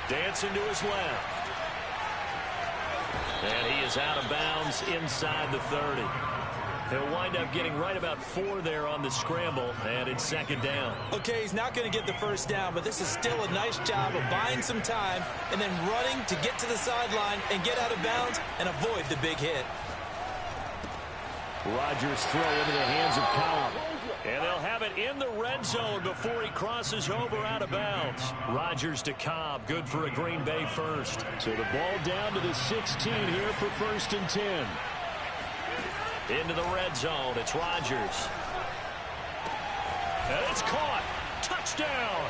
Dancing to his left. And he is out of bounds inside the 30. He'll wind up getting right about 4 there on the scramble, and it's 2nd down. Okay, he's not going to get the first down, but this is still a nice job of buying some time and then running to get to the sideline and get out of bounds and avoid the big hit. Rodgers throw into the hands of Cobb. And they'll have it in the red zone before he crosses over out of bounds. Rodgers to Cobb, good for a Green Bay first. So the ball down to the 16 here for 1st and 10. Into the red zone, it's Rodgers. And it's caught. Touchdown!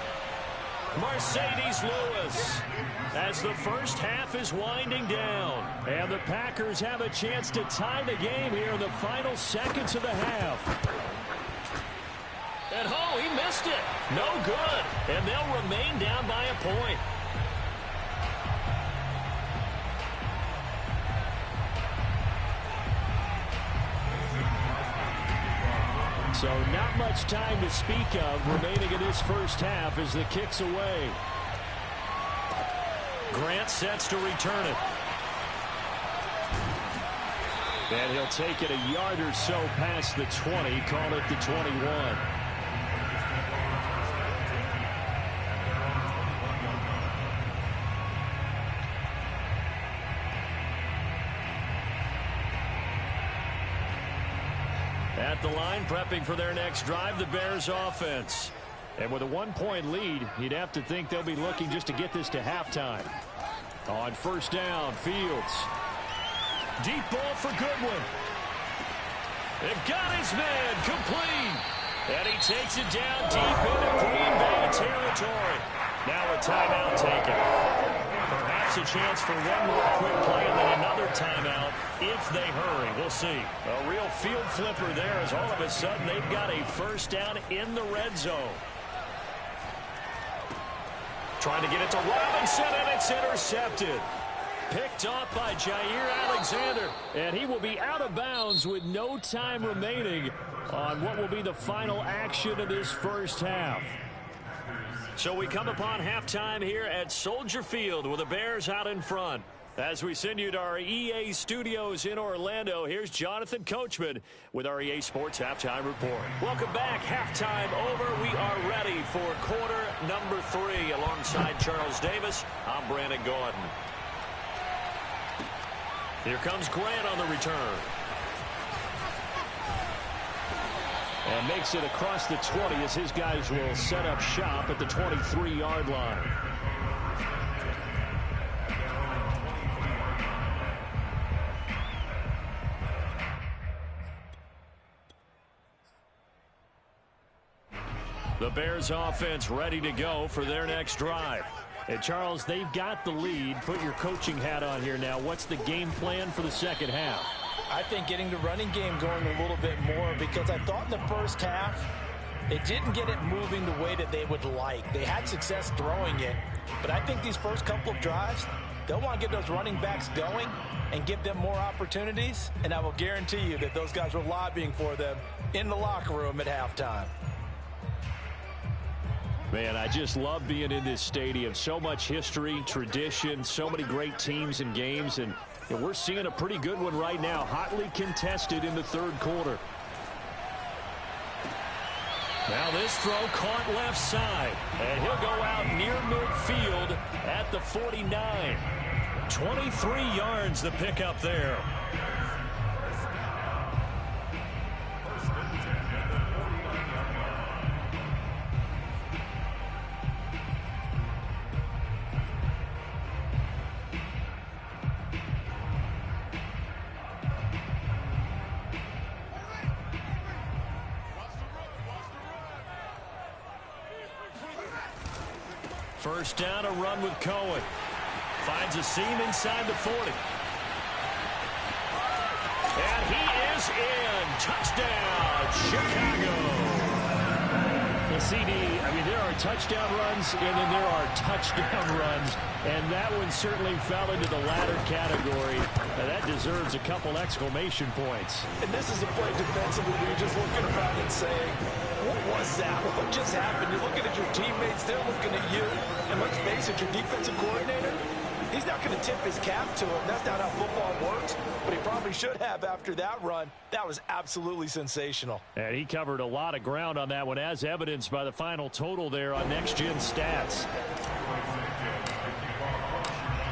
Mercedes Lewis as the first half is winding down. And the Packers have a chance to tie the game here in the final seconds of the half. And oh, he missed it. No good. And they'll remain down by a point. So not much time to speak of remaining in this first half as the kick's away. Grant sets to return it. And he'll take it a yard or so past the 20, call it the 21. At the line, prepping for their next drive, the Bears offense. And with a 1-point lead, you'd have to think they'll be looking just to get this to halftime. On first down, Fields. Deep ball for Goodwin. It got his man complete. And he takes it down deep into Green Bay territory. Now a timeout taken. Perhaps a chance for one more quick play and then another timeout if they hurry. We'll see. A real field flipper there as all of a sudden they've got a first down in the red zone. Trying to get it to Robinson, and it's intercepted. Picked off by Jair Alexander, and he will be out of bounds with no time remaining on what will be the final action of this first half. So we come upon halftime here at Soldier Field with the Bears out in front. As we send you to our EA studios in Orlando, here's Jonathan Coachman with our EA Sports Halftime Report. Welcome back. Halftime over. We are ready for quarter number 3. Alongside Charles Davis, I'm Brandon Gordon. Here comes Grant on the return. And makes it across the 20 as his guys will set up shop at the 23-yard line. The Bears offense ready to go for their next drive. And Charles, they've got the lead. Put your coaching hat on here now. What's the game plan for the second half? I think getting the running game going a little bit more, because I thought in the first half it didn't get it moving the way that they would like. They had success throwing it, but I think these first couple of drives, they'll want to get those running backs going and give them more opportunities, and I will guarantee you that those guys were lobbying for them in the locker room at halftime. Man, I just love being in this stadium. So much history, tradition, so many great teams and games, and we're seeing a pretty good one right now, hotly contested in the third quarter. Now this throw caught left side, and he'll go out near midfield at the 49. 23 yards the pickup there. First down, a run with Cohen. Finds a seam inside the 40. And he is in. Touchdown, Chicago. The CD, I mean, there are touchdown runs, and then there are touchdown runs. And that one certainly fell into the latter category. Now that deserves a couple exclamation points. And this is a play defensively where you're just looking around and saying, what was that? What just happened? You're looking at your teammates. They're looking at you. And let's face it, your defensive coordinator, he's not going to tip his cap to him. That's not how football works. But he probably should have after that run. That was absolutely sensational. And he covered a lot of ground on that one, as evidenced by the final total there on Next Gen Stats.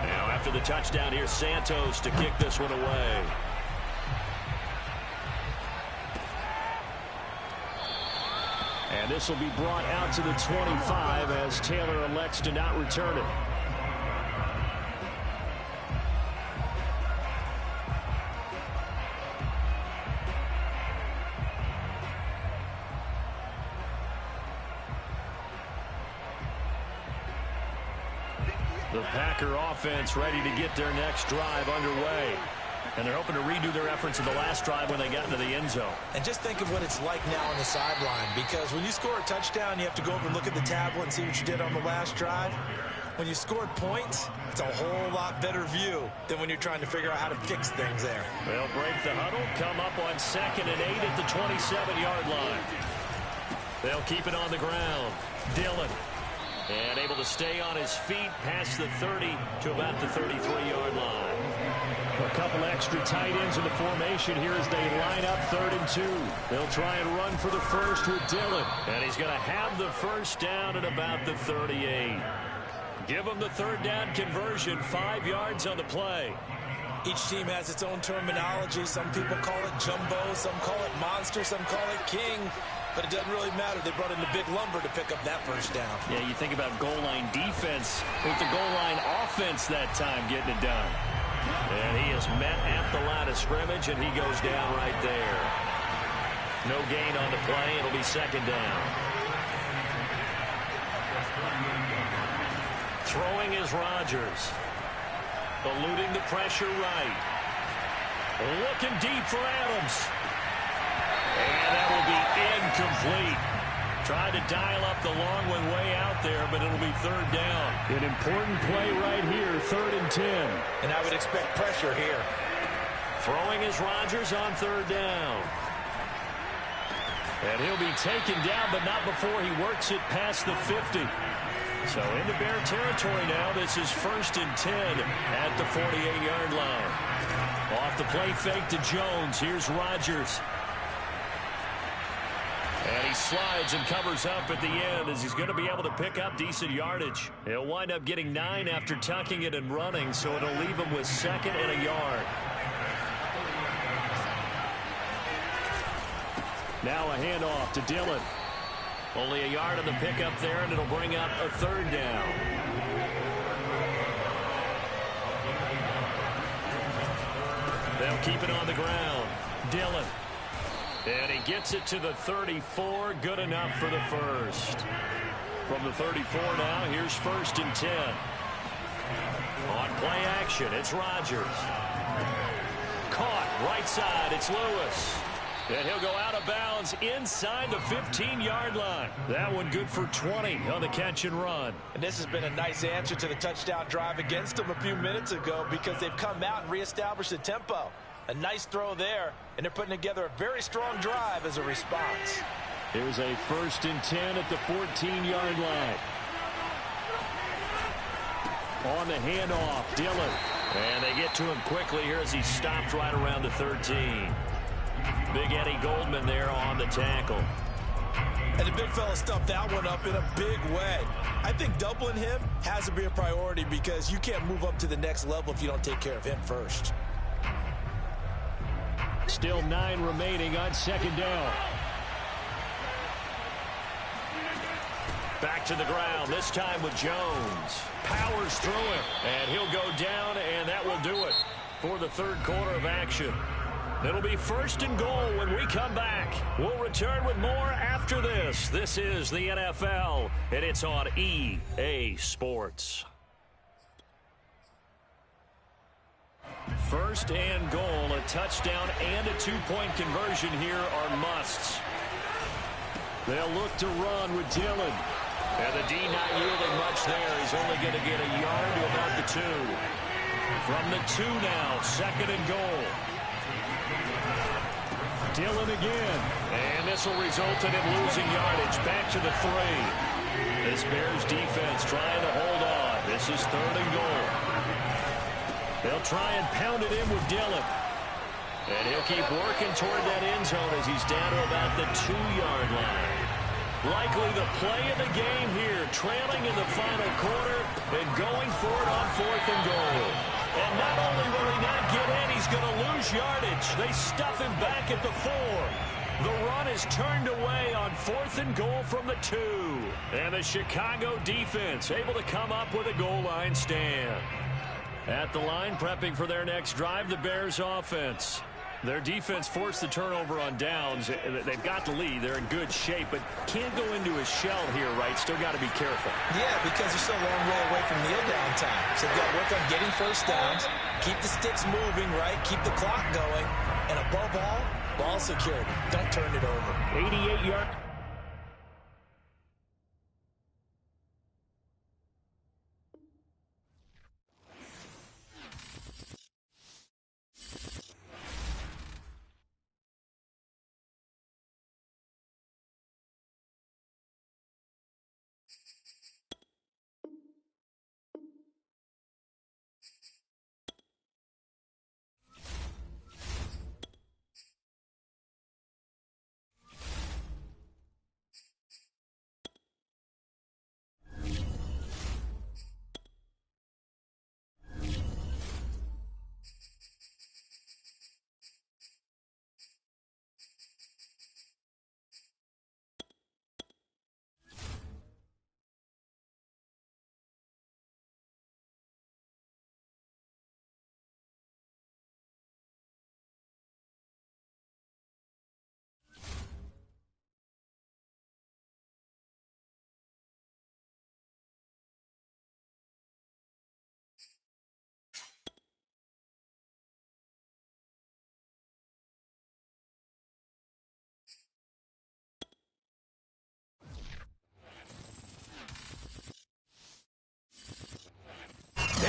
Now after the touchdown, here's Santos to kick this one away. And this will be brought out to the 25 as Taylor elects to not return it. The Packer offense ready to get their next drive underway. And they're hoping to redo their efforts in the last drive when they got into the end zone. And just think of what it's like now on the sideline, because when you score a touchdown, you have to go over and look at the tablet and see what you did on the last drive. When you scored points, it's a whole lot better view than when you're trying to figure out how to fix things there. They'll break the huddle, come up on 2nd and 8 at the 27-yard line. They'll keep it on the ground. Dillon. And able to stay on his feet past the 30 to about the 33-yard line. A couple extra tight ends in the formation here as they line up 3rd and 2. They'll try and run for the first with Dillon. And he's going to have the first down at about the 38. Give him the 3rd down conversion, 5 yards on the play. Each team has its own terminology. Some people call it jumbo, some call it monster, some call it king. but it doesn't really matter. They brought in the big lumber to pick up that first down. Yeah, you think about goal line defense with the goal line offense that time getting it done. And he is met at the line of scrimmage, and he goes down right there. No gain on the play. It'll be second down. Throwing is Rodgers. Eluding the pressure right. Looking deep for Adams. And that will be incomplete. Tried to dial up the long one way out there, but it'll be third down. An important play right here, 3rd and 10. And I would expect pressure here. Throwing is Rodgers on third down. And he'll be taken down, but not before he works it past the 50. So into Bear territory now. This is 1st and 10 at the 48-yard line. Off the play fake to Jones. Here's Rodgers. And he slides and covers up at the end as he's going to be able to pick up decent yardage. He'll wind up getting 9 after tucking it and running, so it'll leave him with 2nd and a yard. Now a handoff to Dillon. Only a yard on the pickup there, and it'll bring up a 3rd down. They'll keep it on the ground. Dillon. And he gets it to the 34. Good enough for the first. From the 34 now, here's 1st and 10. On play action, it's Rodgers. Caught right side, it's Lewis. And he'll go out of bounds inside the 15-yard line. That one good for 20 on the catch and run. And this has been a nice answer to the touchdown drive against them a few minutes ago because they've come out and reestablished the tempo. A nice throw there, and they're putting together a very strong drive as a response. Here's a 1st and 10 at the 14-yard line. On the handoff, Dillon. And they get to him quickly here as he stops right around the 13. Big Eddie Goldman there on the tackle. And the big fella stuffed that one up in a big way. I think doubling him has to be a priority because you can't move up to the next level if you don't take care of him first. Still 9 remaining on 2nd down. Back to the ground, this time with Jones. Powers through him, and he'll go down, and that will do it for the 3rd quarter of action. It'll be 1st and goal when we come back. We'll return with more after this. This is the NFL, and it's on EA Sports. 1st and goal, a touchdown and a 2-point conversion here are musts. They'll look to run with Dillon. And the D not yielding much there. He's only going to get a yard to about the 2. From the 2 now, 2nd and goal. Dillon again. And this will result in him losing yardage. Back to the 3. This Bears defense trying to hold on. This is 3rd and goal. They'll try and pound it in with Dillon. And he'll keep working toward that end zone as he's down to about the 2-yard line. Likely the play of the game here, trailing in the final quarter and going for it on 4th and goal. And not only will he not get in, he's going to lose yardage. They stuff him back at the 4. The run is turned away on 4th and goal from the 2. And the Chicago defense able to come up with a goal line stand. At the line, prepping for their next drive, the Bears offense. Their defense forced the turnover on downs. They've got the lead. They're in good shape, but can't go into a shell here, right? Still got to be careful. Yeah, because they're still a long way away from kneel down time. So they've got to work on getting first downs, keep the sticks moving, right? Keep the clock going. And above all, ball security. Don't turn it over. 88-yard.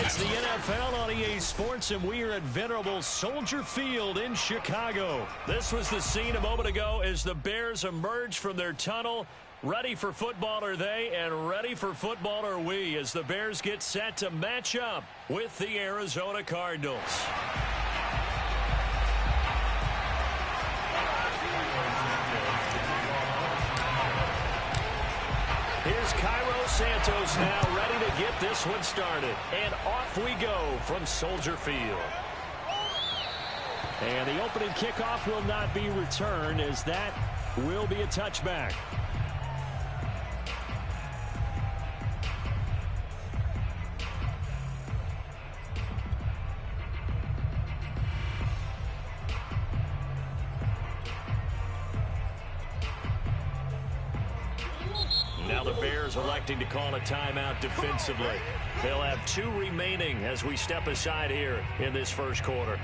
It's the NFL on EA Sports, and we are at venerable Soldier Field in Chicago. This was the scene a moment ago as the Bears emerged from their tunnel. Ready for football are they, and ready for football are we, as the Bears get set to match up with the Arizona Cardinals. Here's Cairo Santos now ready to get this one started. And off we go from Soldier Field. And the opening kickoff will not be returned, as that will be a touchback. Now the Bears electing to call a timeout defensively. They'll have 2 remaining as we step aside here in this first quarter.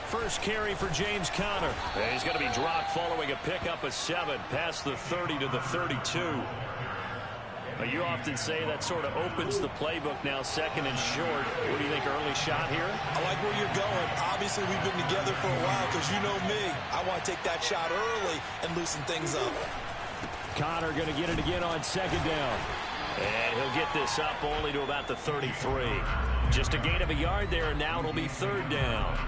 First carry for James Conner. He's going to be dropped following a pickup of 7 past the 30 to the 32. You often say that sort of opens the playbook now, second and short. What do you think, early shot here? I like where you're going. Obviously, we've been together for a while because you know me. I want to take that shot early and loosen things up. Conner going to get it again on second down. And he'll get this up only to about the 33. Just a gain of a yard there, and now it'll be third down.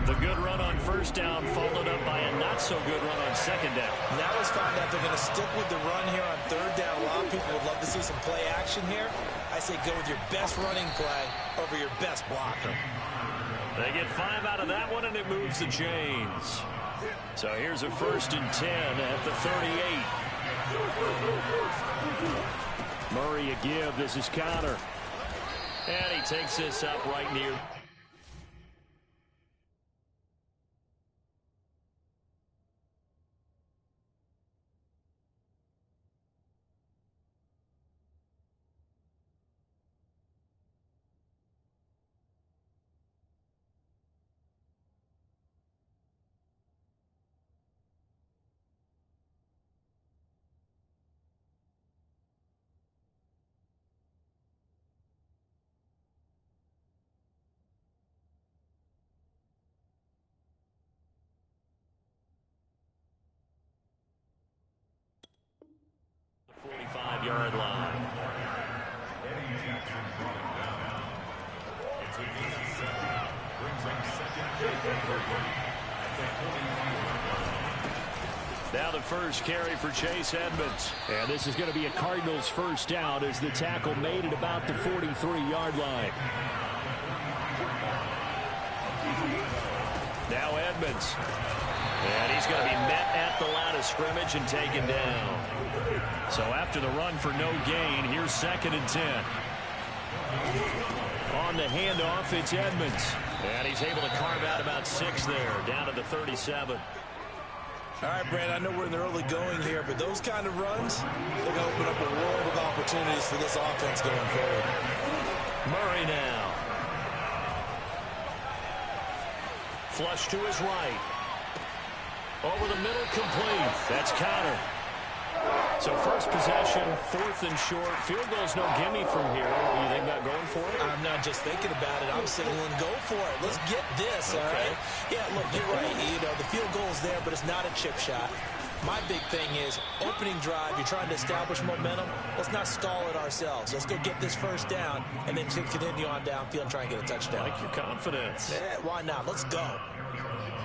The good run on first down followed up by a not-so-good run on second down. Now let's find out they're going to stick with the run here on third down. A lot of people would love to see some play action here. I say go with your best running play over your best blocker. They get 5 out of that one, and it moves the chains. So here's a 1st and 10 at the 38. Murray a give. This is Conner. And he takes this up right near. Yard line. Now the first carry for Chase Edmonds. And this is going to be a Cardinals first down as the tackle made at about the 43-yard line. Now Edmonds. And he's going to be met at the line of scrimmage and taken down. So after the run for no gain, here's 2nd and 10. On the handoff, it's Edmonds. And he's able to carve out about 6 there, down to the 37. All right, Brandon, I know we're in the early going here, but those kind of runs, they're going to open up a world of opportunities for this offense going forward. Murray now. Flush to his right. Over the middle, complete. That's Conner. So first possession, 4th and short. Field goal's no gimme from here. You think about going for it? I'm not just thinking about it. I'm signaling go for it. Let's get this, all right? Yeah, look, you're right. You know, the field goal's there, but it's not a chip shot. My big thing is opening drive. You're trying to establish momentum. Let's not stall it ourselves. Let's go get this first down and then continue on downfield and try and get a touchdown. Like your confidence. Yeah, why not? Let's go.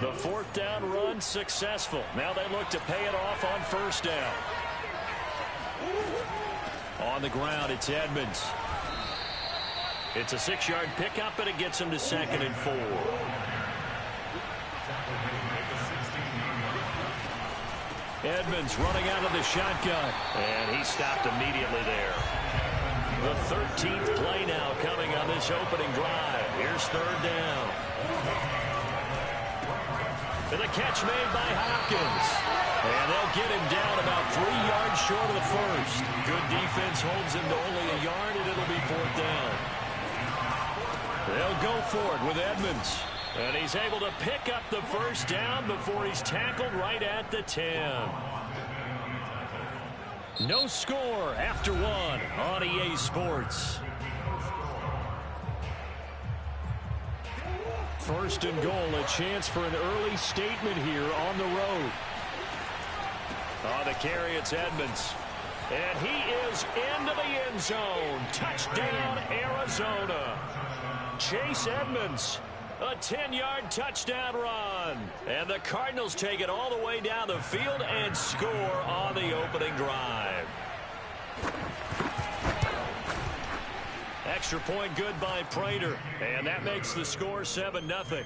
The 4th down run successful. Now they look to pay it off on first down. On the ground, it's Edmonds. It's a 6-yard pickup, and it gets him to 2nd and 4. Edmonds running out of the shotgun. And he stopped immediately there. The 13th play now coming on this opening drive. Here's 3rd down. And the catch made by Hopkins. And they'll get him down about 3 yards short of the first. Good defense holds him to only a yard, and it'll be 4th down. They'll go for it with Edmonds. And he's able to pick up the first down before he's tackled right at the 10. No score after one on EA Sports. First and goal, a chance for an early statement here on the road. On the carry, it's Edmonds. And he is into the end zone. Touchdown, Arizona. Chase Edmonds, a 10-yard touchdown run. And the Cardinals take it all the way down the field and score on the opening drive. Extra point good by Prater. And that makes the score 7-0.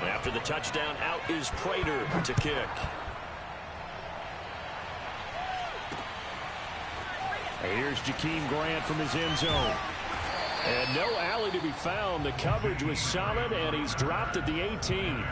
After the touchdown, out is Prater to kick. Here's Jakeem Grant from his end zone. And no alley to be found. The coverage was solid, and he's dropped at the 18.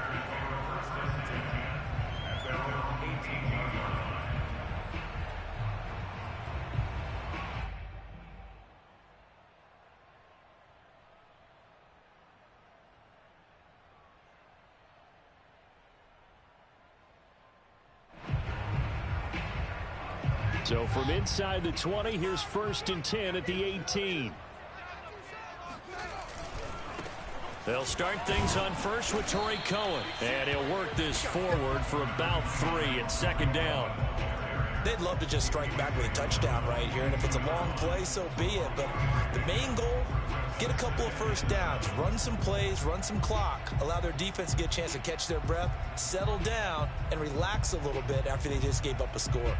So from inside the 20, here's 1st and 10 at the 18. They'll start things on first with Torrey Cohen. And he'll work this forward for about 3 at 2nd down. They'd love to just strike back with a touchdown right here. And if it's a long play, so be it. But the main goal, get a couple of first downs. Run some plays, run some clock. Allow their defense to get a chance to catch their breath, settle down, and relax a little bit after they just gave up a score.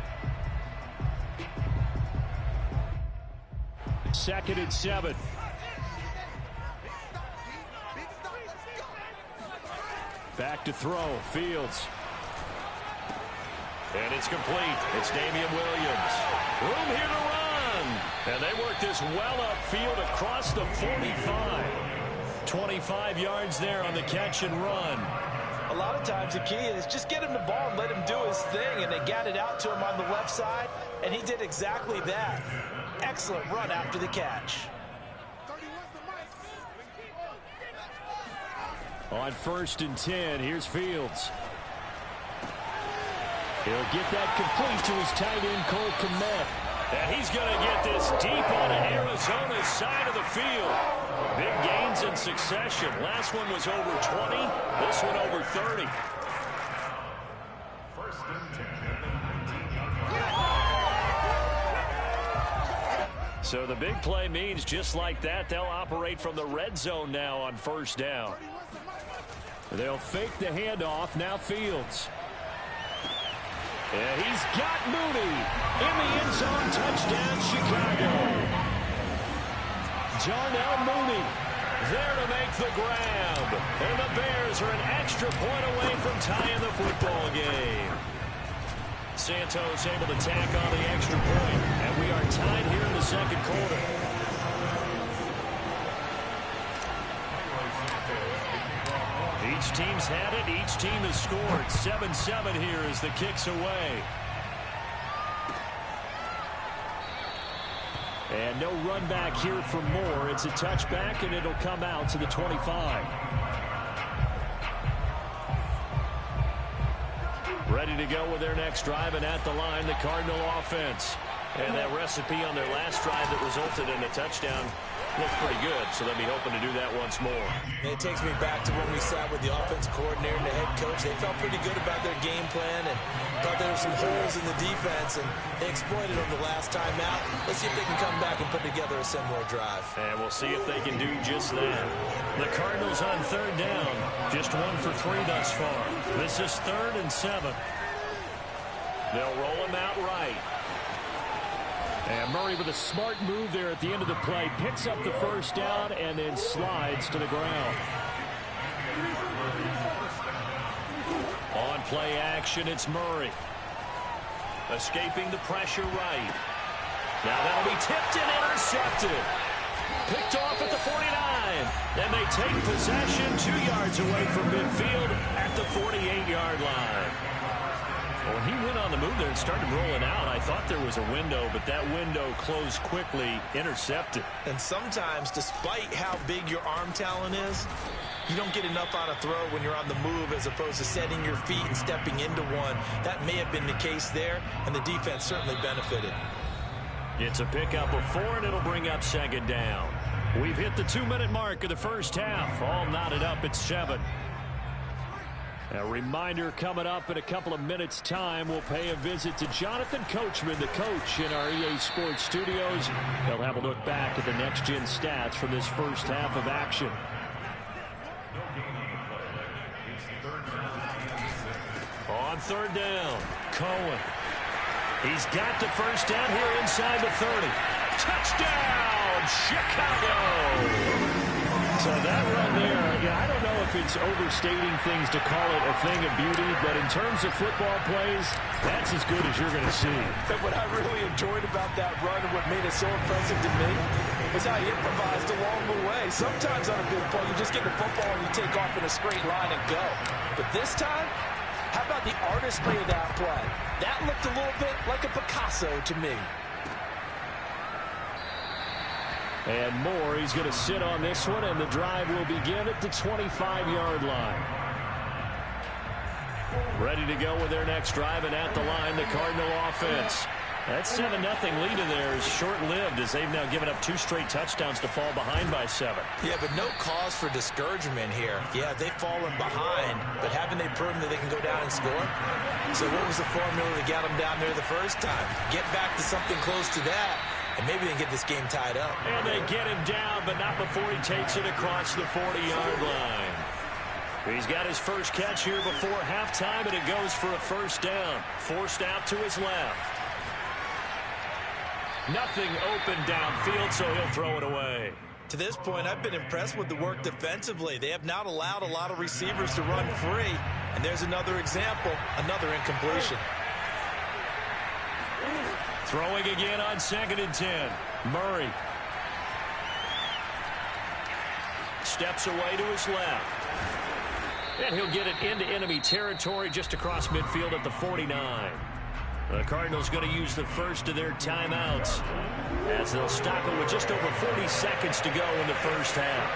2nd and 7. Back to throw. Fields. And it's complete. It's Damian Williams. Room here to run. And they work this well upfield across the 45. 25 yards there on the catch and run. A lot of times the key is just get him the ball and let him do his thing. And they got it out to him on the left side. And he did exactly that. Excellent run after the catch. On 1st and 10, here's Fields. He'll get that complete to his tight end, Cole Kmet. And he's going to get this deep on Arizona's side of the field. Big gains in succession. Last one was over 20. This one over 30. First and 10. So the big play means just like that, they'll operate from the red zone now on 1st down. They'll fake the handoff. Now Fields. And he's got Mooney in the end zone. Touchdown, Chicago. Darnell Mooney there to make the grab. And the Bears are an extra point away from tying the football game. Santos able to tack on the extra point. And we are tied here in the 2nd quarter. Each team's had it. Each team has scored. 7-7 here as the kick's away. And no run back here for Moore. It's a touchback, and it'll come out to the 25. Ready to go with their next drive, and at the line, the Cardinal offense. And that recipe on their last drive that resulted in a touchdown looked pretty good, so they'll be hoping to do that once more. It takes me back to when we sat with the offense coordinator and the head coach. They felt pretty good about their game plan and thought there were some holes in the defense, and they exploited them the last time out. Let's see if they can come back and put together a similar drive. And we'll see if they can do just that. The Cardinals on 3rd down, just 1 for 3 thus far. This is 3rd and 7. They'll roll him out right. And Murray with a smart move there at the end of the play. Picks up the first down and then slides to the ground. On play action, it's Murray. Escaping the pressure right. Now that'll be tipped and intercepted. Picked off at the 49. And they take possession 2 yards away from midfield at the 48-yard line. When he went on the move there and started rolling out, I thought there was a window, but that window closed quickly, intercepted. And sometimes, despite how big your arm talent is, you don't get enough on a throw when you're on the move as opposed to setting your feet and stepping into one. That may have been the case there, and the defense certainly benefited. It's a pickup of 4, and it'll bring up second down. We've hit the 2-minute mark of the first half. All knotted up at 7. A reminder coming up in a couple of minutes' time. We'll pay a visit to Jonathan Coachman, the coach in our EA Sports studios. They'll have a look back at the next-gen stats from this first half of action. On third down, Cohen. He's got the first down here inside the 30. Touchdown, Chicago! So that run there, I don't know if it's overstating things to call it a thing of beauty, but in terms of football plays, that's as good as you're going to see. And what I really enjoyed about that run and what made it so impressive to me was how he improvised along the way. Sometimes on a big play, you just get the football and you take off in a straight line and go. But this time, how about the artistry of that play? That looked a little bit like a Picasso to me. And Moore, he's going to sit on this one, and the drive will begin at the 25-yard line. Ready to go with their next drive, and at the line, the Cardinal offense. That 7-0 lead in there is short-lived as they've now given up 2 straight touchdowns to fall behind by 7. Yeah, but no cause for discouragement here. Yeah, they've fallen behind, but haven't they proven that they can go down and score? So what was the formula that got them down there the first time? Get back to something close to that, and maybe they can get this game tied up. And they get him down, but not before he takes it across the 40-yard line. He's got his first catch here before halftime, and it goes for a first down. Forced out to his left. Nothing open downfield, so he'll throw it away. To this point, I've been impressed with the work defensively. They have not allowed a lot of receivers to run free. And there's another example, another incompletion. Throwing again on 2nd and 10. Murray. Steps away to his left. And he'll get it into enemy territory just across midfield at the 49. The Cardinals going to use the first of their timeouts as they'll stop it with just over 40 seconds to go in the first half.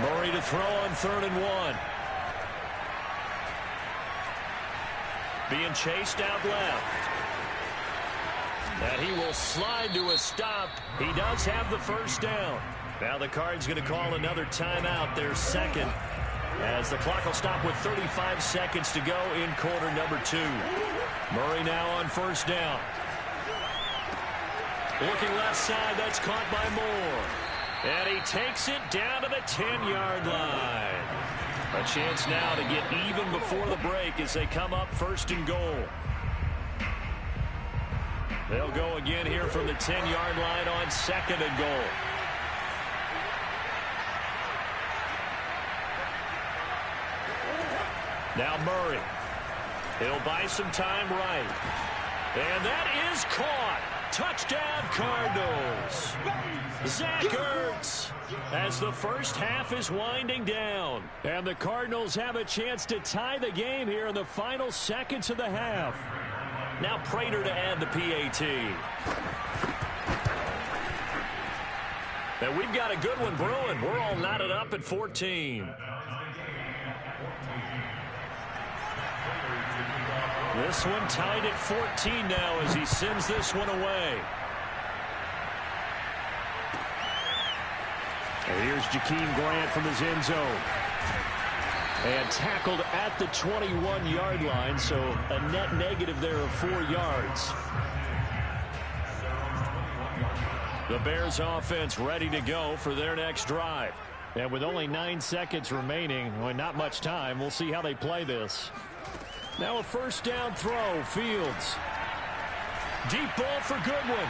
Murray to throw on 3rd and 1. Being chased out left. And he will slide to a stop. He does have the first down. Now the Cards going to call another timeout, their second, as the clock will stop with 35 seconds to go in quarter number 2. Murray now on first down. Looking left side, that's caught by Moore. And he takes it down to the 10-yard line. A chance now to get even before the break as they come up 1st and goal. They'll go again here from the 10-yard line on 2nd and goal. Now Murray. He'll buy some time right. And that is caught. Touchdown Cardinals. Zach Ertz as the first half is winding down. And the Cardinals have a chance to tie the game here in the final seconds of the half. Now Prater to add the PAT. And we've got a good one brewing. We're all knotted up at 14. This one tied at 14 now as he sends this one away. And here's Jakeem Grant from his end zone. And tackled at the 21-yard line, so a net negative there of 4 yards. The Bears offense ready to go for their next drive. And with only 9 seconds remaining, well, not much time, we'll see how they play this. Now a first down throw, Fields. Deep ball for Goodwin.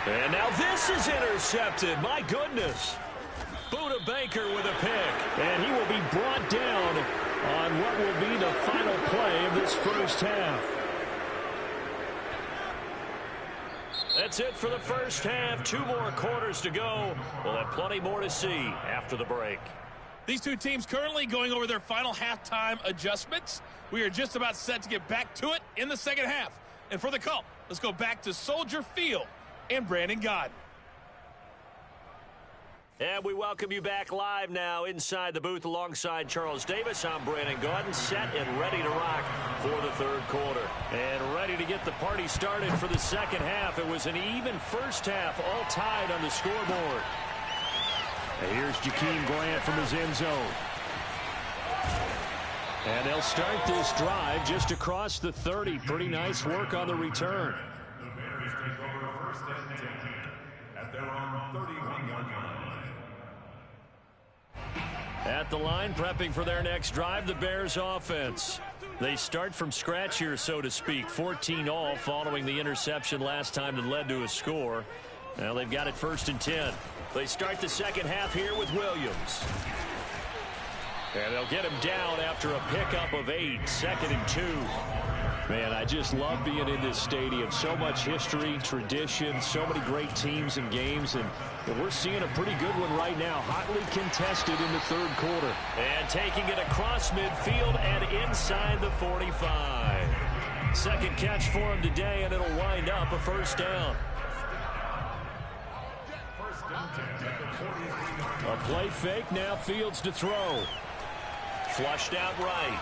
And now this is intercepted. My goodness. Buda Baker with a pick. And he will be brought down on what will be the final play of this first half. That's it for the first half. 2 more quarters to go. We'll have plenty more to see after the break. These two teams currently going over their final halftime adjustments. We are just about set to get back to it in the second half. And for the call, let's go back to Soldier Field and Brandon Gaudin. And we welcome you back live now inside the booth alongside Charles Davis. I'm Brandon Gaudin, set and ready to rock for the third quarter. And ready to get the party started for the second half. It was an even first half, all tied on the scoreboard. And here's Jakeem Grant from his end zone. And they'll start this drive just across the 30. Pretty nice work on the return. The Bears take over first and 10 at their own 31-yard line. At the line, prepping for their next drive, the Bears offense. They start from scratch here, so to speak. 14 all following the interception last time that led to a score. Now they've got it first and 10. They start the second half here with Williams. And they'll get him down after a pickup of 8, 2nd and 2. Man, I just love being in this stadium. So much history, tradition, so many great teams and games. And we're seeing a pretty good one right now. Hotly contested in the third quarter. And taking it across midfield and inside the 45. Second catch for him today, and it'll wind up a first down. A play fake, now Fields to throw. Flushed out right.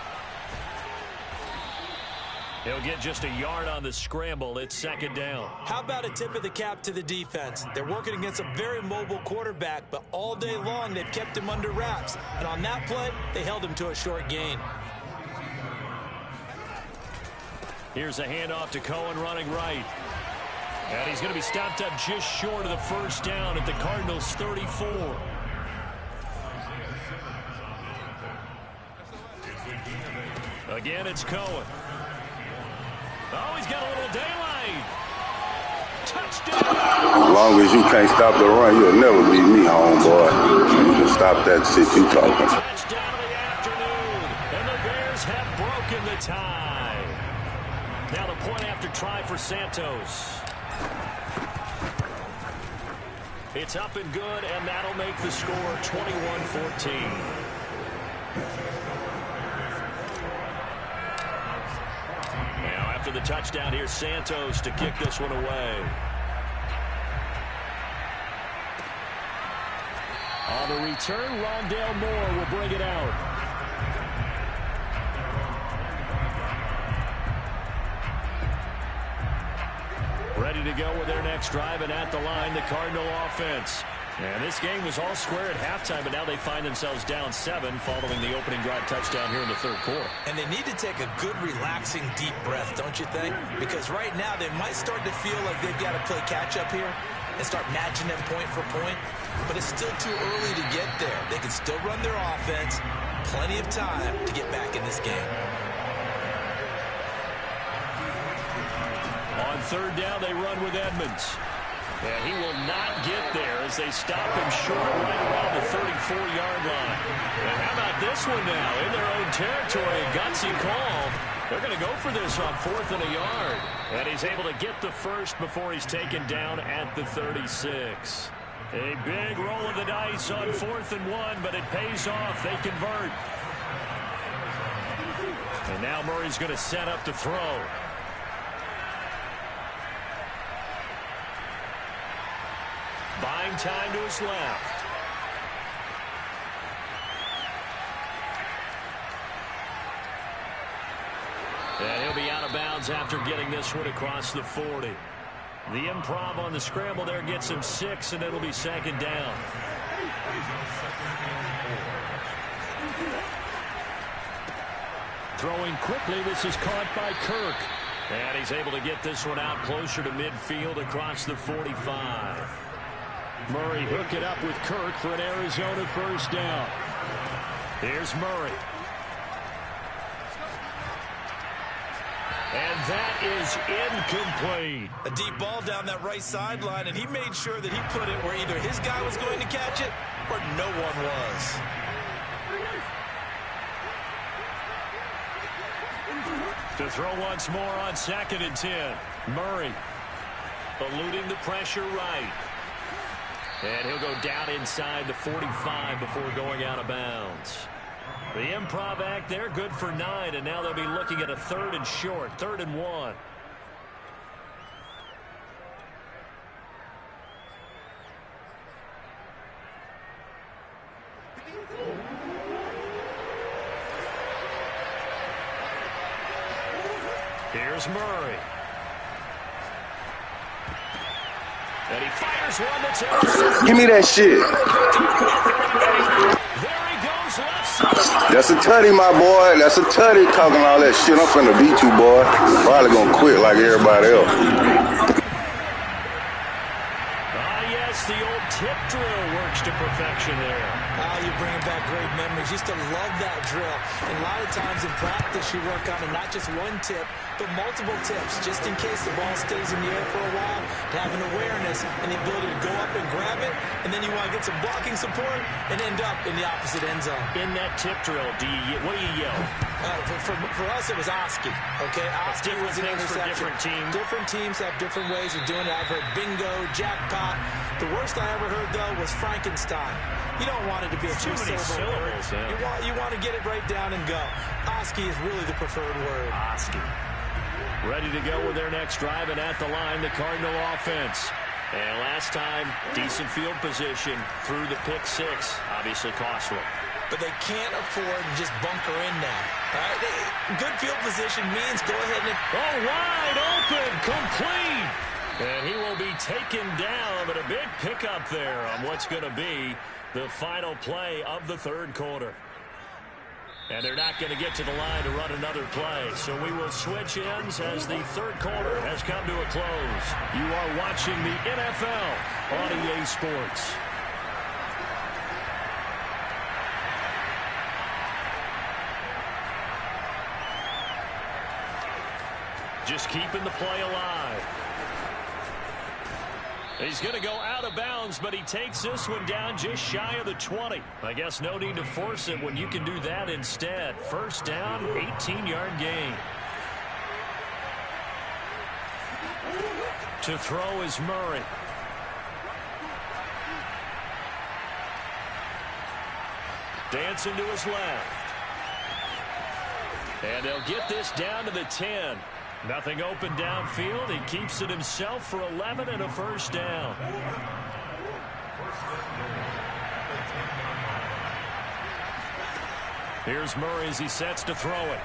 He'll get just a yard on the scramble. It's second down. How about a tip of the cap to the defense? They're working against a very mobile quarterback, but all day long they've kept him under wraps. And on that play, they held him to a short gain. Here's a handoff to Cohen running right. And he's going to be stopped up just short of the first down at the Cardinals' 34. Again, it's Cohen. Oh, he's got a little daylight. Touchdown. As long as you can't stop the run, you'll never leave me home, boy. You can stop that shit you talking. Touchdown of the afternoon. And the Bears have broken the tie. Now the point after try for Santos. It's up and good, and that'll make the score 21-14. After the touchdown, here's Santos to kick this one away. On the return, Rondale Moore will bring it out. Ready to go with their next drive, and at the line, the Cardinal offense. And this game was all square at halftime, but now they find themselves down 7 following the opening drive touchdown here in the third quarter. And they need to take a good, relaxing, deep breath, don't you think? Because right now they might start to feel like they've got to play catch-up here and start matching them point for point. But it's still too early to get there. They can still run their offense. Plenty of time to get back in this game. On third down, they run with Edmonds. And he will not get there as they stop him short right around the 34-yard line. And how about this one now? In their own territory, a gutsy call. They're going to go for this on 4th and a yard. And he's able to get the first before he's taken down at the 36. A big roll of the dice on 4th and 1, but it pays off. They convert. And now Murray's going to set up to throw. Buying time to his left. And he'll be out of bounds after getting this one across the 40. The improv on the scramble there gets him 6, and it'll be second down. Throwing quickly, this is caught by Kirk. And he's able to get this one out closer to midfield across the 45. Murray hook it up with Kirk for an Arizona first down. Here's Murray. And that is incomplete. A deep ball down that right sideline, and he made sure that he put it where either his guy was going to catch it or no one was. To throw once more on 2nd and 10. Murray eluding the pressure right. And he'll go down inside the 45 before going out of bounds. The improv act there, good for 9, and now they'll be looking at a 3rd and short, 3rd and 1. Here's Murray. And he fires one that's out. Give me that shit. There he goes, left side. That's a tutty, my boy. That's a tutty talking all that shit. I'm finna beat you, boy. Probably gonna quit like everybody else. Yes, the old tip drill works to perfection there. You're bringing back great memories. Used to love that drill. And a lot of times in practice, you work on it, not just one tip, but multiple tips, just in case the ball stays in the air for a while, to have an awareness and the ability to go up and grab it, and then you want to get some blocking support and end up in the opposite end zone. In that tip drill, what do you yell? For us, it was Oski. Okay, Oski was an interception. Different teams. Different teams have different ways of doing it. I've heard bingo, jackpot. The worst I ever heard, though, was Frankenstein. You don't want it to be a two-syllable word. Yeah. You want to get it right down and go. Oski is really the preferred word. Oski. Ready to go with their next drive, and at the line, the Cardinal offense. And last time, decent field position through the pick 6. Obviously costly. But they can't afford to just bunker in now. All right? Good field position means go ahead and... Oh, wide open, complete. And he will be taken down, but a big pickup there on what's going to be the final play of the 3rd quarter. And they're not going to get to the line to run another play. So we will switch ends as the 3rd quarter has come to a close. You are watching the NFL on EA Sports. Just keeping the play alive. He's going to go out of bounds, but he takes this one down just shy of the 20. I guess no need to force it when you can do that instead. First down, 18-yard gain. To throw is Murray. Dancing to his left. And they'll get this down to the 10. Nothing open downfield. He keeps it himself for 11 and a first down. Here's Murray as he sets to throw it.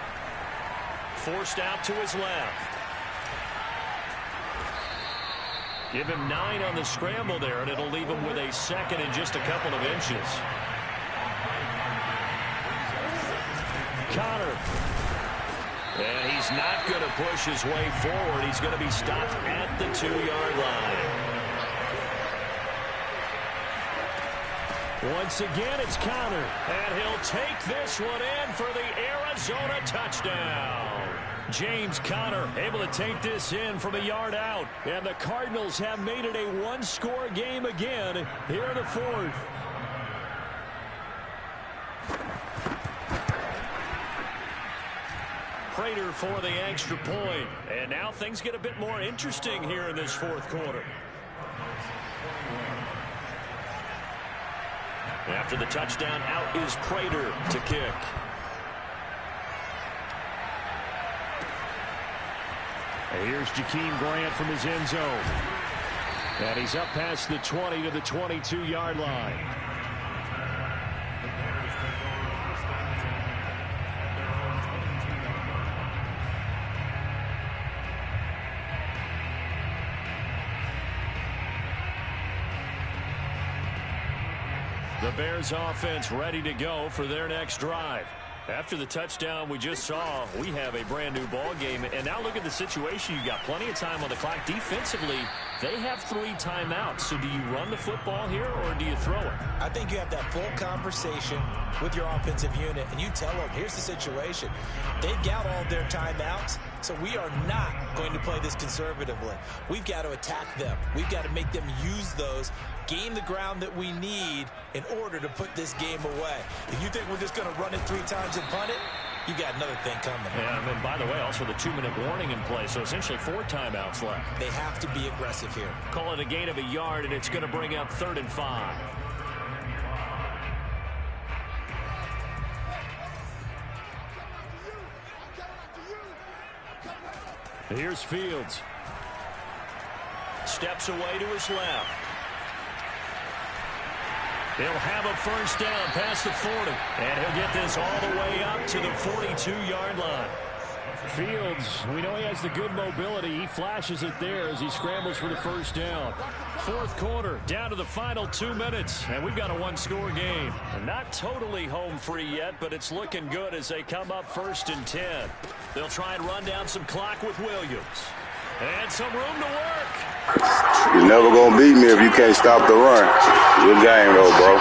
Forced out to his left. Give him 9 on the scramble there, and it'll leave him with a 2nd and just a couple of inches. Connor. And he's not going to push his way forward. He's going to be stopped at the 2-yard line. Once again, it's Connor. And he'll take this one in for the Arizona touchdown. James Conner able to take this in from a yard out. And the Cardinals have made it a 1-score game again here in the 4th. Prater for the extra point. And now things get a bit more interesting here in this 4th quarter. After the touchdown, out is Prater to kick. And here's Jakeem Grant from his end zone. And he's up past the 20 to the 22-yard line. The Bears offense ready to go for their next drive. After the touchdown we just saw, we have a brand new ball game. And now look at the situation. You got plenty of time on the clock. Defensively, they have 3 timeouts. So do you run the football here or do you throw it? I think you have that full conversation with your offensive unit, and you tell them, here's the situation. They've got all their timeouts, so we are not going to play this conservatively. We've got to attack them. We've got to make them use those, gain the ground that we need in order to put this game away. If you think we're just going to run it 3 times and punt it, you got another thing coming. Yeah, and then, by the way, also the 2-minute warning in play, so essentially 4 timeouts left. They have to be aggressive here. Call it a gain of a yard, and it's going to bring up 3rd and 5. Here's Fields. Steps away to his left. He'll have a first down past the 40. And he'll get this all the way up to the 42-yard line. Fields, we know he has the good mobility. He flashes it there as he scrambles for the first down. 4th quarter, down to the final 2 minutes, and we've got a 1-score game. And not totally home free yet, but it's looking good as they come up 1st and 10. They'll try and run down some clock with Williams. And some room to work. You're never going to beat me if you can't stop the run. Good game, though, bro.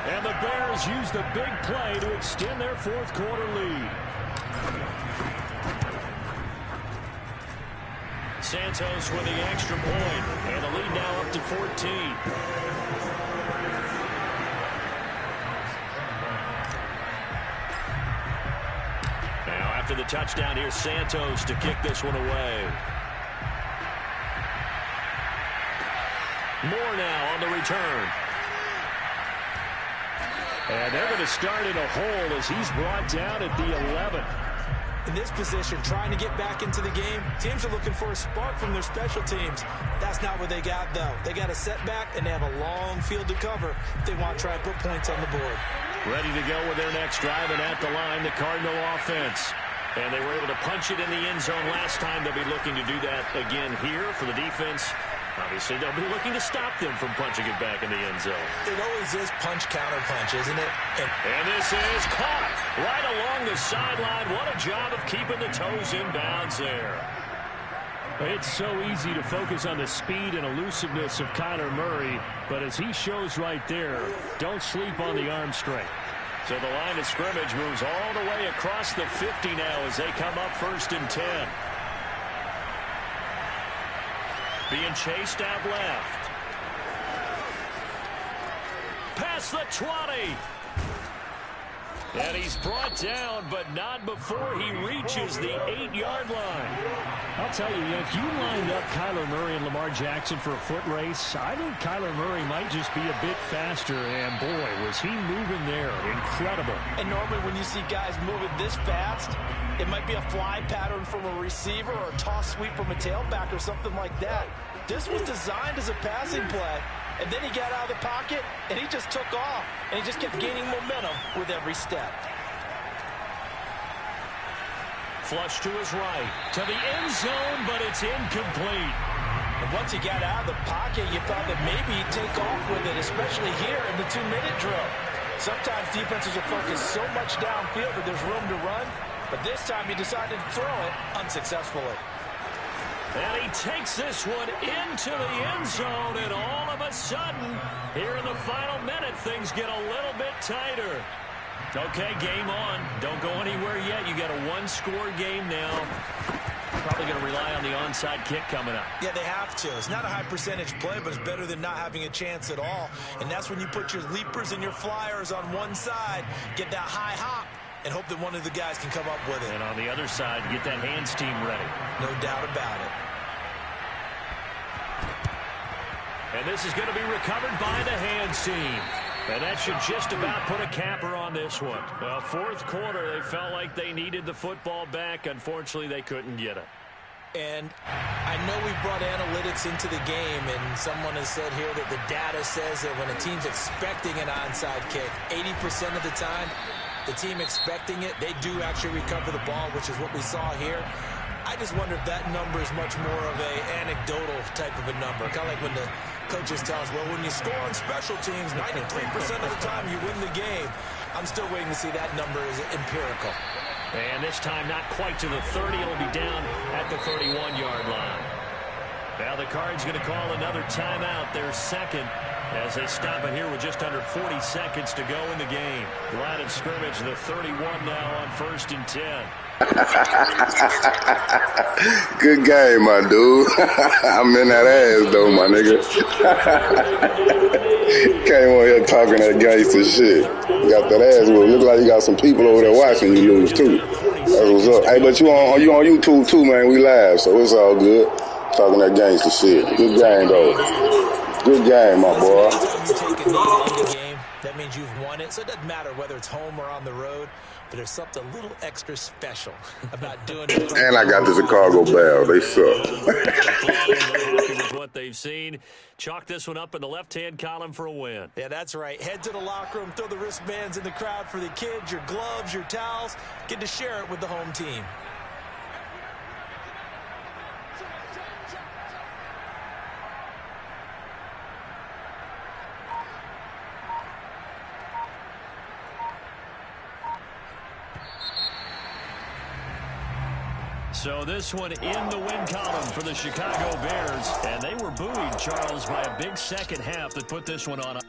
And the Bears use the big play to extend their 4th quarter lead. Santos with the extra point, and the lead now up to 14. Now after the touchdown, here's Santos to kick this one away. Moore now on the return. And they're going to start in a hole as he's brought down at the 11. In this position, trying to get back into the game, teams are looking for a spark from their special teams. That's not what they got, though. They got a setback, and they have a long field to cover if they want to try and put points on the board. Ready to go with their next drive, and at the line, the Cardinal offense. And they were able to punch it in the end zone last time. They'll be looking to do that again here for the defense. Obviously, they'll be looking to stop them from punching it back in the end zone. It always is punch-counter-punch, isn't it? And this is caught right along the sideline. What a job of keeping the toes in bounds there. It's so easy to focus on the speed and elusiveness of Kyler Murray, but as he shows right there, don't sleep on the arm strength. So the line of scrimmage moves all the way across the 50 now as they come up 1st and 10. Being chased out left. Past the 20. And he's brought down, but not before he reaches the 8-yard line. I'll tell you, if you lined up Kyler Murray and Lamar Jackson for a foot race, I think Kyler Murray might just be a bit faster. And, boy, was he moving there. Incredible. And normally when you see guys moving this fast, it might be a fly pattern from a receiver or a toss sweep from a tailback or something like that. This was designed as a passing play. And then he got out of the pocket, and he just took off. And he just kept gaining momentum with every step. Flush to his right. To the end zone, but it's incomplete. And once he got out of the pocket, you thought that maybe he'd take off with it, especially here in the 2-minute drill. Sometimes defenses will focus so much downfield that there's room to run. But this time he decided to throw it unsuccessfully. And he takes this one into the end zone, and all of a sudden, here in the final minute, things get a little bit tighter. Okay, game on. Don't go anywhere yet. You got a 1-score game now. Probably going to rely on the onside kick coming up. Yeah, they have to. It's not a high percentage play, but it's better than not having a chance at all. And that's when you put your leapers and your flyers on one side, get that high hop, and hope that one of the guys can come up with it. And on the other side, get that hands team ready. No doubt about it. And this is going to be recovered by the hands team. And that should just about put a capper on this one. Well, 4th quarter, they felt like they needed the football back. Unfortunately, they couldn't get it. And I know we brought analytics into the game, and someone has said here that the data says that when a team's expecting an onside kick, 80% of the time, the team expecting it, they do actually recover the ball, which is what we saw here. I just wonder if that number is much more of a anecdotal type of a number. Kind of like when the coaches tell us, well, when you score on special teams, 93% of the time you win the game. I'm still waiting to see that number is empirical. And this time not quite to the 30. It'll be down at the 31-yard line. Now the Cards going to call another timeout, their second. As they stop it here with just under 40 seconds to go in the game. Line of scrimmage, the 31 now on 1st and 10. Good game, my dude. I'm in that ass, though, my nigga. Came on here talking that gangster shit. Got that ass whooped. Look like you got some people over there watching you lose, too. That's what's up. Hey, but you on YouTube, too, man. We live, so it's all good. Talking that gangster shit. Good game, though. Good game, my boy. Anytime you take a knee to end a game, that means you've won it. So it doesn't matter whether it's home or on the road, but there's something a little extra special about doing it. And I got the Chicago Bears. They suck. They're happy with what they've seen. Chalk this one up in the left-hand column for a win. Yeah, that's right. Head to the locker room, throw the wristbands in the crowd for the kids, your gloves, your towels. Get to share it with the home team. So this one in the win column for the Chicago Bears. And they were buoyed, Charles, by a big second half that put this one on.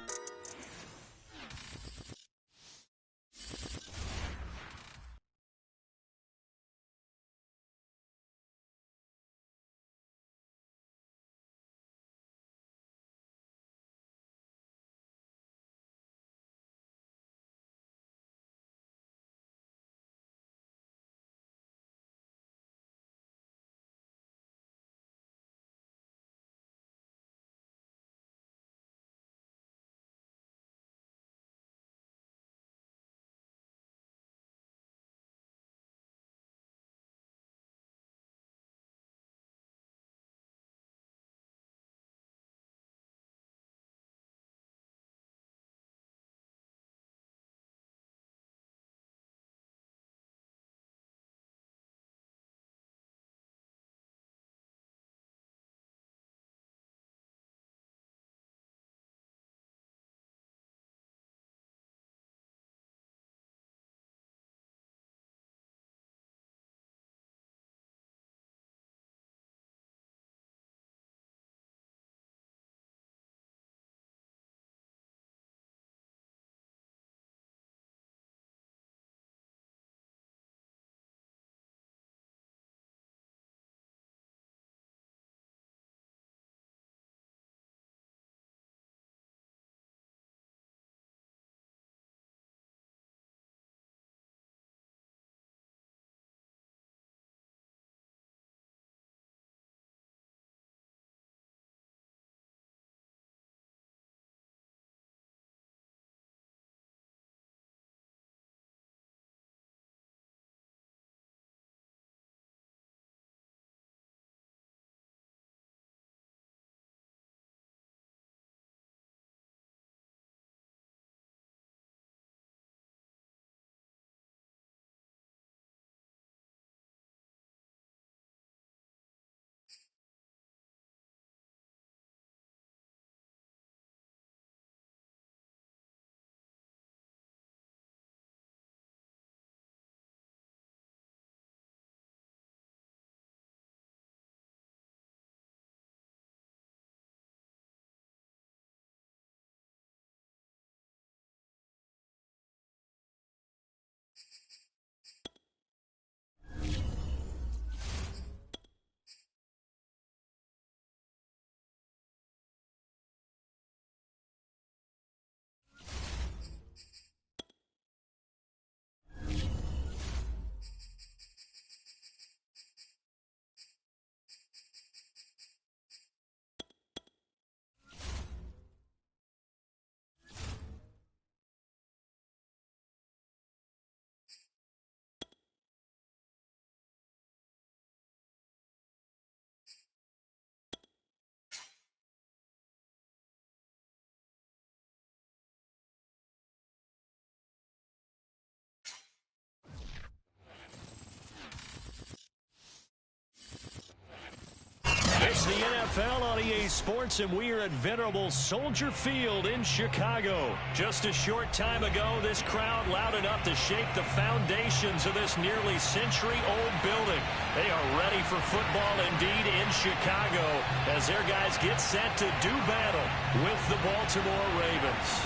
the NFL on EA Sports, and we are at venerable Soldier Field in Chicago. Just a short time ago, this crowd loud enough to shake the foundations of this nearly century-old building. They are ready for football indeed in Chicago as their guys get set to do battle with the Baltimore Ravens.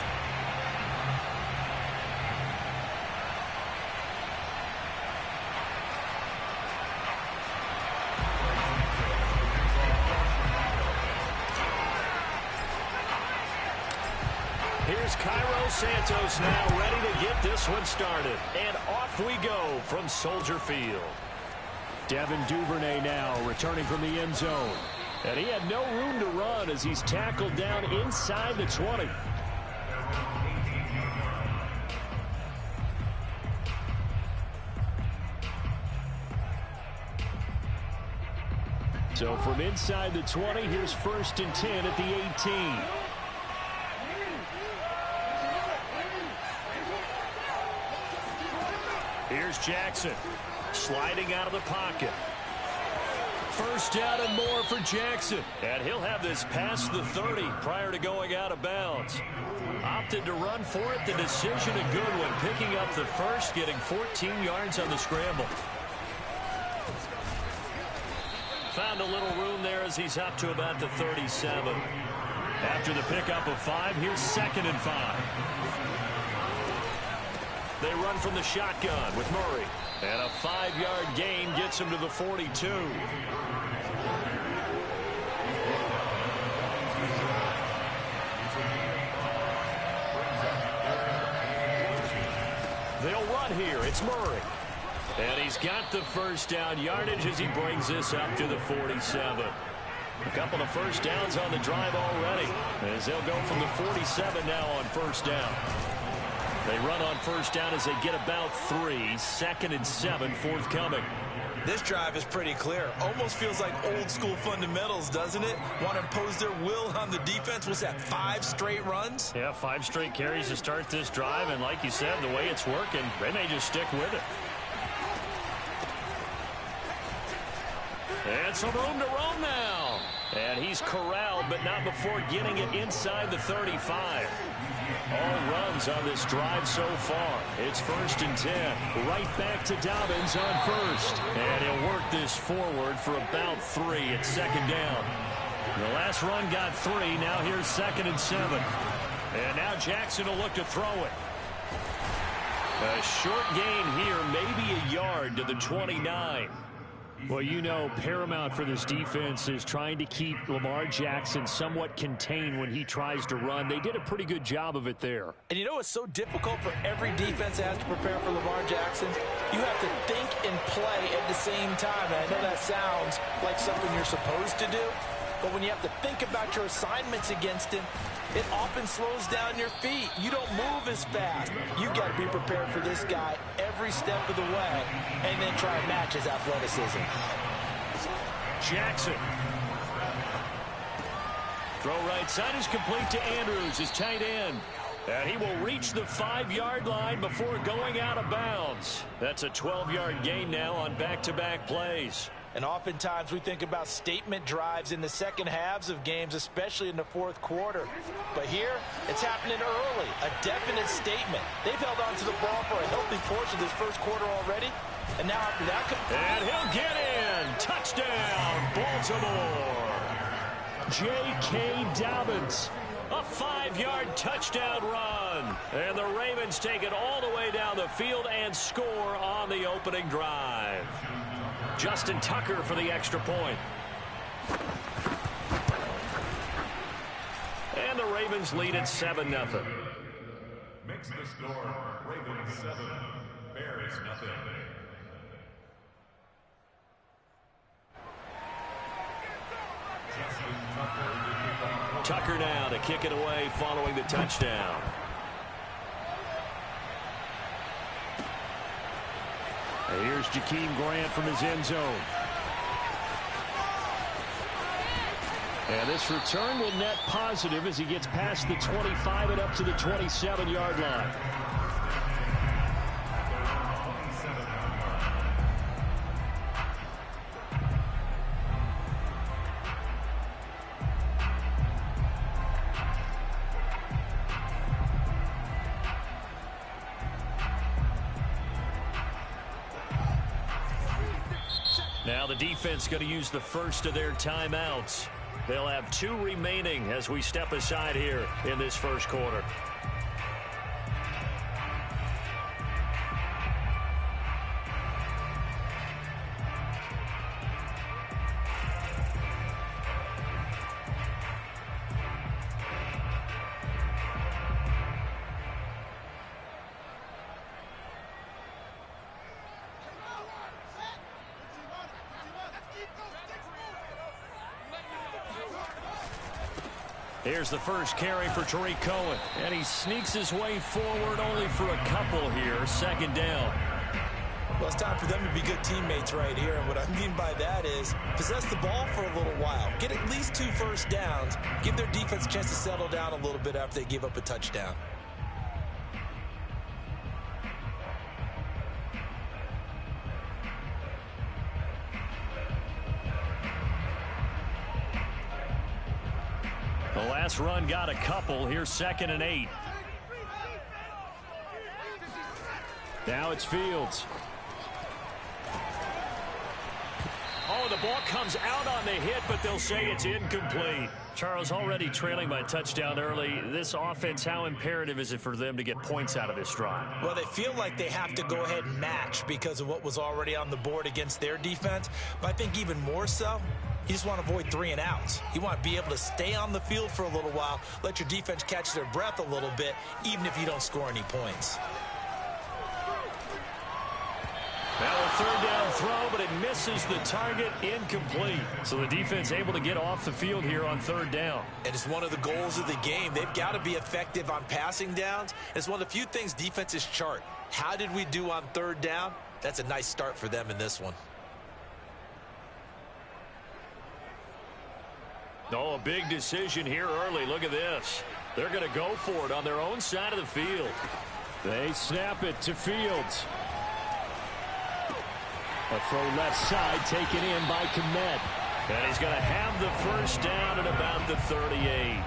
Here's Cairo Santos now ready to get this one started. And off we go from Soldier Field. Devin Duvernay now returning from the end zone. And he had no room to run as he's tackled down inside the 20. So from inside the 20, here's 1st and 10 at the 18. Here's Jackson, sliding out of the pocket. First down and more for Jackson. And he'll have this past the 30 prior to going out of bounds. Opted to run for it. The decision a good one. Picking up the first, getting 14 yards on the scramble. Found a little room there as he's up to about the 37. After the pickup of 5, here's 2nd and 5. They run from the shotgun with Murray. And a 5-yard gain gets him to the 42. They'll run here. It's Murray. And he's got the first down yardage as he brings this up to the 47. A couple of first downs on the drive already, as they'll go from the 47 now on first down. They run on first down as they get about 3. 2nd and 7 forthcoming. This drive is pretty clear. Almost feels like old school fundamentals, doesn't it? Want to impose their will on the defense. Was that 5 straight runs? Yeah, 5 straight carries to start this drive. And like you said, the way it's working, they may just stick with it. And some room to roam now. And he's corralled, but not before getting it inside the 35. All runs on this drive so far. It's 1st and 10. Right back to Dobbins on first. And he'll work this forward for about 3 at 2nd down. The last run got 3. Now here's 2nd and 7. And now Jackson will look to throw it. A short gain here, maybe a yard to the 29. Well, you know, paramount for this defense is trying to keep Lamar Jackson somewhat contained when he tries to run. They did a pretty good job of it there. And you know it's so difficult for every defense that has to prepare for Lamar Jackson? You have to think and play at the same time. And I know that sounds like something you're supposed to do, but when you have to think about your assignments against him, it often slows down your feet. You don't move as fast. You've got to be prepared for this guy every step of the way and then try and match his athleticism. Jackson. Throw right side is complete to Andrews, his tight end. And he will reach the 5-yard line before going out of bounds. That's a 12-yard gain now on back-to-back plays. And oftentimes we think about statement drives in the second halves of games, especially in the 4th quarter. But here, it's happening early, a definite statement. They've held on to the ball for a healthy portion of this 1st quarter already. And now after that... And he'll get in! Touchdown, Baltimore! J.K. Dobbins. A 5-yard touchdown run. And the Ravens take it all the way down the field and score on the opening drive. Justin Tucker for the extra point. And the Ravens lead at 7-0. Makes the score Ravens 7, Bears nothing. Tucker now to kick it away following the touchdown. Here's Jakeem Grant from his end zone. And this return will net positive as he gets past the 25 and up to the 27-yard line. Now the defense going to use the first of their timeouts. They'll have 2 remaining as we step aside here in this first quarter. Here's the first carry for Tariq Cohen. And he sneaks his way forward only for a couple here. Second down. Well, it's time for them to be good teammates right here. And what I mean by that is possess the ball for a little while. Get at least 2 first downs. Give their defense a chance to settle down a little bit after they give up a touchdown. The last run got a couple. Here's 2nd and 8. Now it's Fields. Oh, the ball comes out on the hit, but they'll say it's incomplete. Charles, already trailing by touchdown early. This offense, how imperative is it for them to get points out of this drive? Well, they feel like they have to go ahead and match because of what was already on the board against their defense. But I think even more so, you just want to avoid 3 and outs. You want to be able to stay on the field for a little while, let your defense catch their breath a little bit, even if you don't score any points. Now a 3rd down throw, but it misses the target, incomplete. So the defense able to get off the field here on 3rd down. And it's one of the goals of the game. They've got to be effective on passing downs. It's one of the few things defenses chart. How did we do on 3rd down? That's a nice start for them in this one. Oh, a big decision here early. Look at this. They're going to go for it on their own side of the field. They snap it to Fields. A throw left side taken in by Kmet. And he's going to have the first down at about the 38.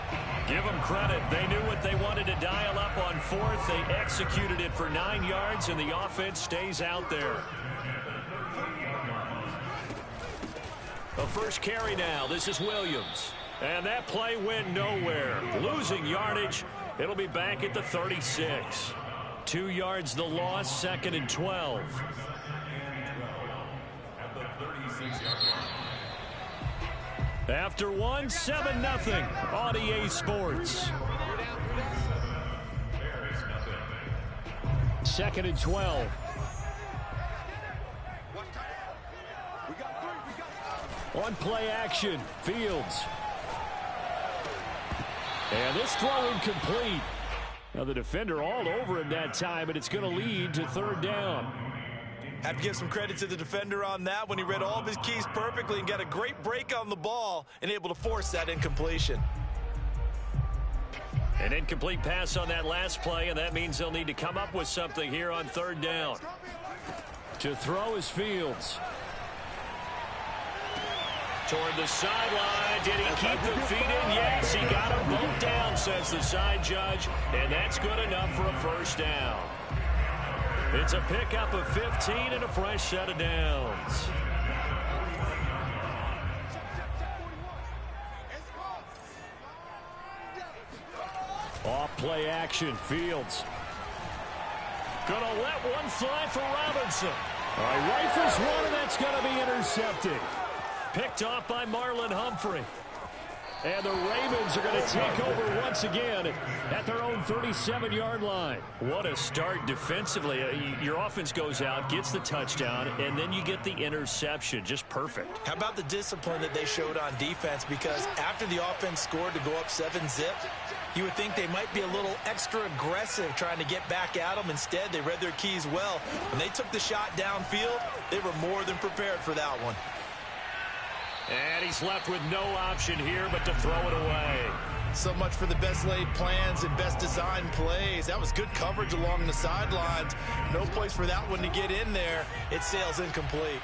Give them credit. They knew what they wanted to dial up on 4th. They executed it for 9 yards, and the offense stays out there. The first carry now. This is Williams. And that play went nowhere. Losing yardage. It'll be back at the 36. 2 yards the loss, 2nd and 12. After 1, 7-0 on EA Sports. 2nd and 12. On play action, Fields. And this throw incomplete. Now the defender all over him that time, but it's going to lead to 3rd down. Have to give some credit to the defender on that when he read all of his keys perfectly and got a great break on the ball and able to force that incompletion. An incomplete pass on that last play, and that means they'll need to come up with something here on 3rd down. To throw is Fields. Toward the sideline. Did he keep the feet in? Yes, he got them both down, says the side judge, and that's good enough for a first down. It's a pickup of 15 and a fresh set of downs. Off play action, Fields. Gonna let one fly for Robinson. All right, rifles one, and that's going to be intercepted. Picked off by Marlon Humphrey. And the Ravens are going to take over once again at their own 37-yard line. What a start defensively. Your offense goes out, gets the touchdown, and then you get the interception. Just perfect. How about the discipline that they showed on defense? Because after the offense scored to go up 7-0, you would think they might be a little extra aggressive trying to get back at them. Instead, they read their keys well. When they took the shot downfield, they were more than prepared for that one. And he's left with no option here but to throw it away. So much for the best laid plans and best designed plays. That was good coverage along the sidelines. No place for that one to get in there. It sails incomplete.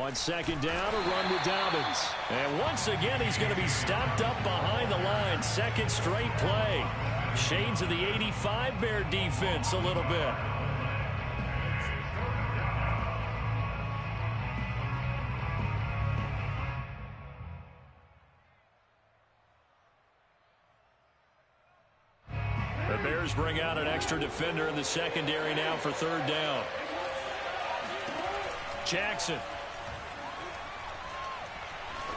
On second down, a run with Dobbins. And once again, he's going to be stopped up behind the line. Second straight play. Shades of the 85 Bear defense a little bit. The Bears bring out an extra defender in the secondary now for third down. Jackson.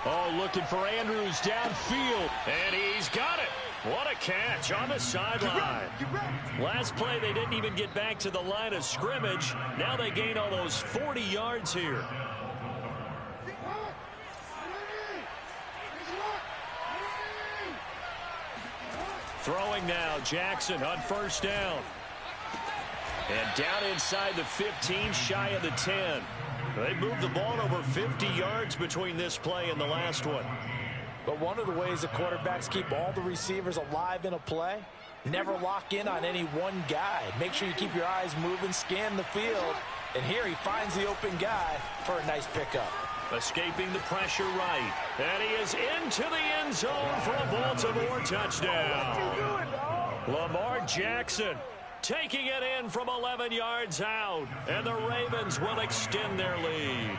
Oh, looking for Andrews downfield. And he's got it. What a catch on the sideline. Last play, they didn't even get back to the line of scrimmage. Now they gain almost 40 yards here. Throwing now, Jackson on first down. And down inside the 15, shy of the 10. They moved the ball over 50 yards between this play and the last one. But one of the ways the quarterbacks keep all the receivers alive in a play, never lock in on any one guy. Make sure you keep your eyes moving, scan the field. And here he finds the open guy for a nice pickup. Escaping the pressure right. And he is into the end zone for a Baltimore touchdown. Lamar Jackson taking it in from 11 yards out. And the Ravens will extend their lead.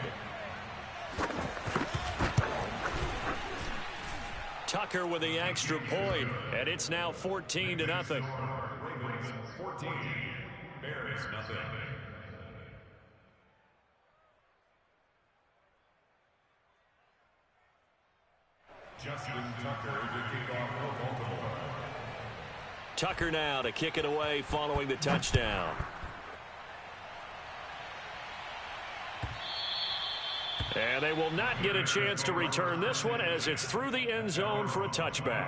Tucker with the extra point, and it's now 14-0. Ravens 14, Bears nothing. Justin Tucker to kick off for Baltimore. Tucker now to kick it away following the touchdown. And they will not get a chance to return this one as it's through the end zone for a touchback.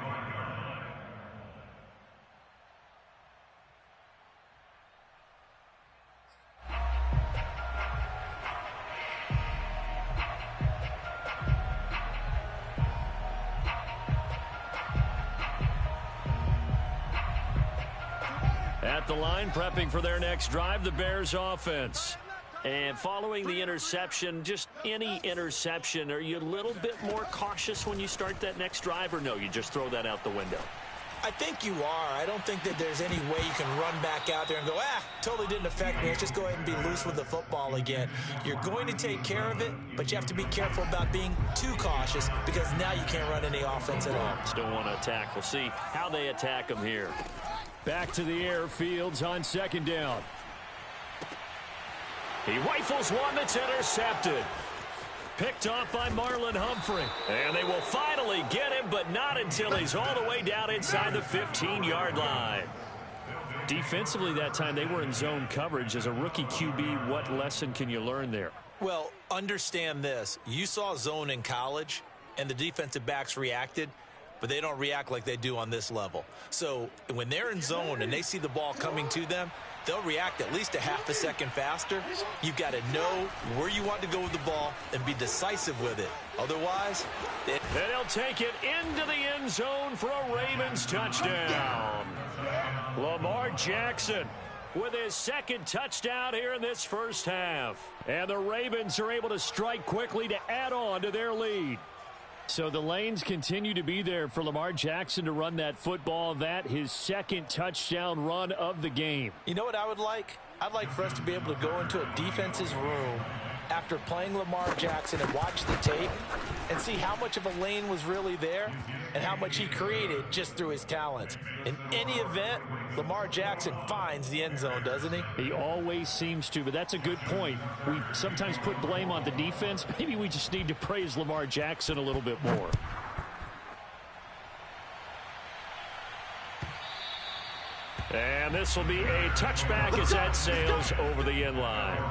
At the line, prepping for their next drive, the Bears offense. And following the interception, just any interception, are you a little bit more cautious when you start that next drive, or no, you just throw that out the window? I think you are. I don't think that there's any way you can run back out there and go, totally didn't affect me. Let's just go ahead and be loose with the football again. You're going to take care of it, but you have to be careful about being too cautious because now you can't run any offense at all. Still want to attack. We'll see how they attack them here. Back to the air, Fields on second down. He rifles one that's intercepted. Picked off by Marlon Humphrey. And they will finally get him, but not until he's all the way down inside the 15-yard line. Defensively that time, they were in zone coverage. As a rookie QB, what lesson can you learn there? Well, understand this. You saw zone in college, and the defensive backs reacted, but they don't react like they do on this level. So when they're in zone and they see the ball coming to them, they'll react at least a half a second faster. You've got to know where you want to go with the ball and be decisive with it. Otherwise, and they'll take it into the end zone for a Ravens touchdown. Lamar Jackson with his second touchdown here in this first half. And the Ravens are able to strike quickly to add on to their lead. So the lanes continue to be there for Lamar Jackson to run that football. That his second touchdown run of the game. You know what I would like? I'd like for us to be able to go into a defense's room after playing Lamar Jackson and watch the tape and see how much of a lane was really there and how much he created just through his talents. In any event, Lamar Jackson finds the end zone, doesn't he? He always seems to, but that's a good point. We sometimes put blame on the defense. Maybe we just need to praise Lamar Jackson a little bit more. And this will be a touchback as that sails over the end line.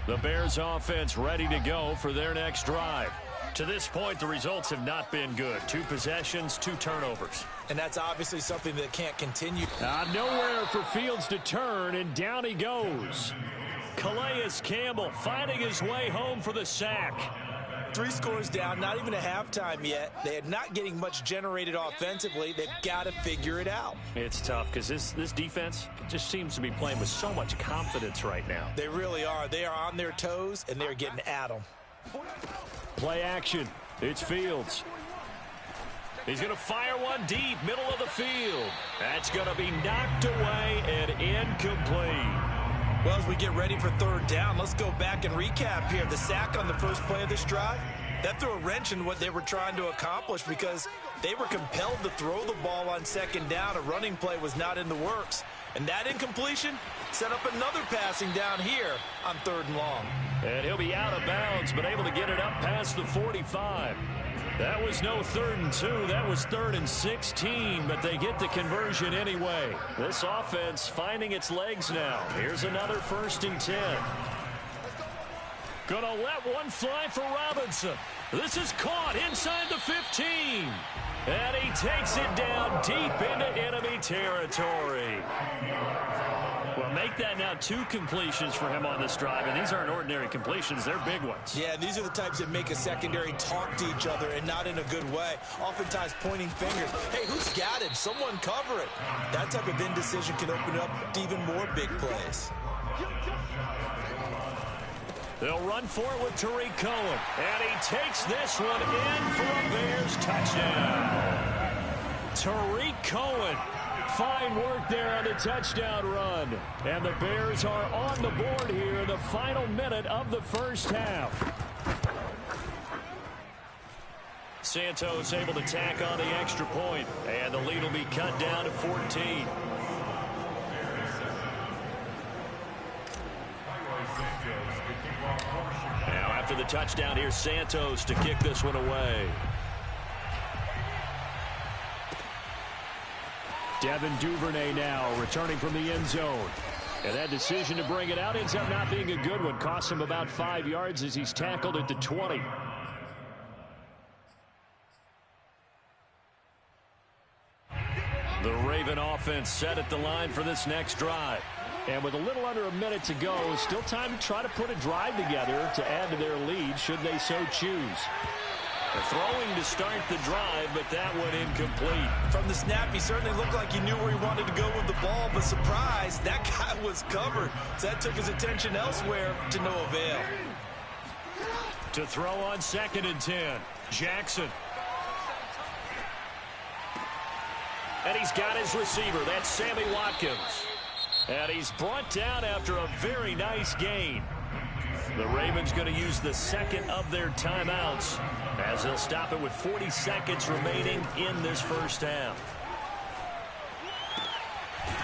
The Bears offense ready to go for their next drive. To this point, the results have not been good. 2 possessions, 2 turnovers. And that's obviously something that can't continue. Nowhere for Fields to turn, and down he goes. Calais Campbell finding his way home for the sack. 3 scores down, not even a halftime yet. They are not getting much generated offensively. They've got to figure it out. It's tough because this defense just seems to be playing with so much confidence right now. They really are. They are on their toes, and they're getting at them. Play action. It's Fields. He's going to fire one deep, middle of the field. That's going to be knocked away and incomplete. Well, as we get ready for 3rd down, let's go back and recap here. The sack on the first play of this drive, that threw a wrench in what they were trying to accomplish because they were compelled to throw the ball on 2nd down. A running play was not in the works. And that incompletion set up another passing down here on 3rd and long. And he'll be out of bounds, but able to get it up past the 45. That was no 3rd and 2. That was 3rd and 16, but they get the conversion anyway. This offense finding its legs now. Here's another 1st and 10. Gonna let one fly for Robinson. This is caught inside the 15. And he takes it down deep into enemy territory. Well, make that now 2 completions for him on this drive, and these aren't ordinary completions. They're big ones. Yeah, these are the types that make a secondary talk to each other and not in a good way. Oftentimes pointing fingers. Hey, who's got him? Someone cover it. That type of indecision can open up to even more big plays. They'll run for it with Tariq Cohen. And he takes this one in for a Bears touchdown. Tariq Cohen. Fine work there on the touchdown run. And the Bears are on the board here in the final minute of the 1st half. Santos able to tack on the extra point. And the lead will be cut down to 14. Now after the touchdown, here's Santos to kick this one away. Devin Duvernay now returning from the end zone. And that decision to bring it out ends up not being a good one. Costs him about 5 yards as he's tackled at the 20. The Raven offense set at the line for this next drive. And with a little under a minute to go, still time to try to put a drive together to add to their lead should they so choose. They're throwing to start the drive, but that one incomplete. From the snap, he certainly looked like he knew where he wanted to go with the ball, but surprise, that guy was covered. So that took his attention elsewhere to no avail. To throw on 2nd and 10, Jackson. And he's got his receiver. That's Sammy Watkins. And he's brought down after a very nice gain. The Ravens going to use the 2nd of their timeouts as they'll stop it with 40 seconds remaining in this 1st half.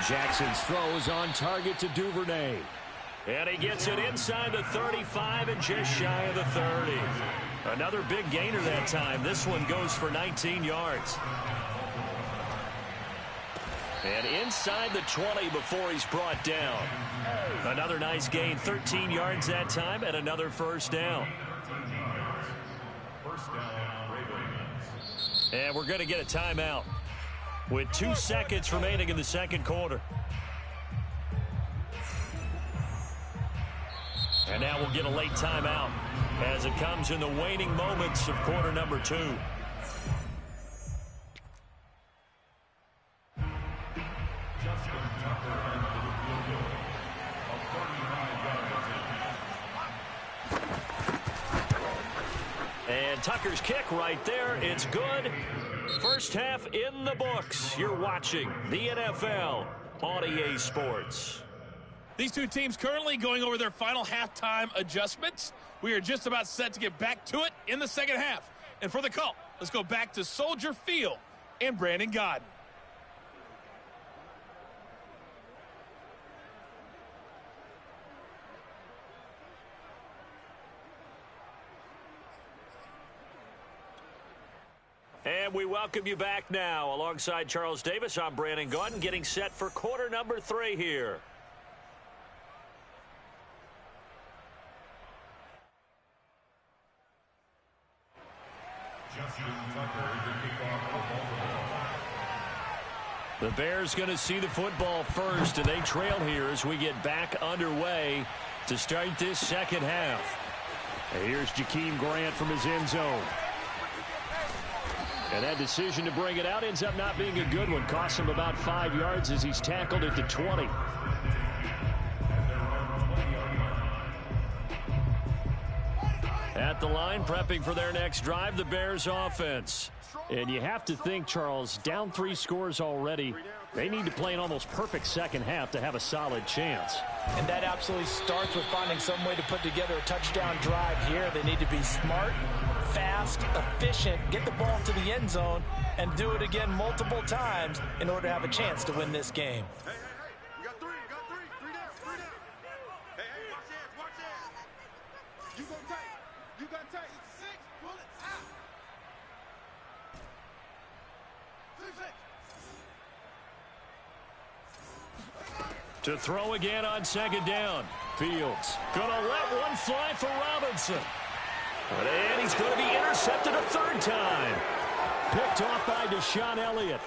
Jackson's throw is on target to Duvernay. And he gets it inside the 35 and just shy of the 30. Another big gainer that time. This one goes for 19 yards. And inside the 20 before he's brought down. Another nice gain, 13 yards that time, and another 1st down. And we're going to get a timeout with 2 seconds remaining in the 2nd quarter. And now we'll get a late timeout as it comes in the waning moments of quarter number 2. And Tucker's kick right there. It's good. 1st half in the books. You're watching the NFL on EA Sports. These two teams currently going over their final halftime adjustments. We are just about set to get back to it in the 2nd half. And for the call, let's go back to Soldier Field and Brandon Gaudin. And we welcome you back now. Alongside Charles Davis, I'm Brandon Gaudin, getting set for quarter number 3 here. The Bears going to see the football first, and they trail here as we get back underway to start this 2nd half. And here's Jakeem Grant from his end zone. And that decision to bring it out ends up not being a good one. Costs him about 5 yards as he's tackled at the 20. At the line, prepping for their next drive, the Bears offense. And you have to think, Charles, down 3 scores already. They need to play an almost perfect second half to have a solid chance. And that absolutely starts with finding some way to put together a touchdown drive here. They need to be smart, fast, efficient, get the ball to the end zone, and do it again multiple times in order to have a chance to win this game. Hey, we got three down. Hey, watch that. You go tight. 6, pull it out. 6. To throw again on second down. Fields gonna let one fly for Robinson. And he's going to be intercepted a third time. Picked off by Deshaun Elliott.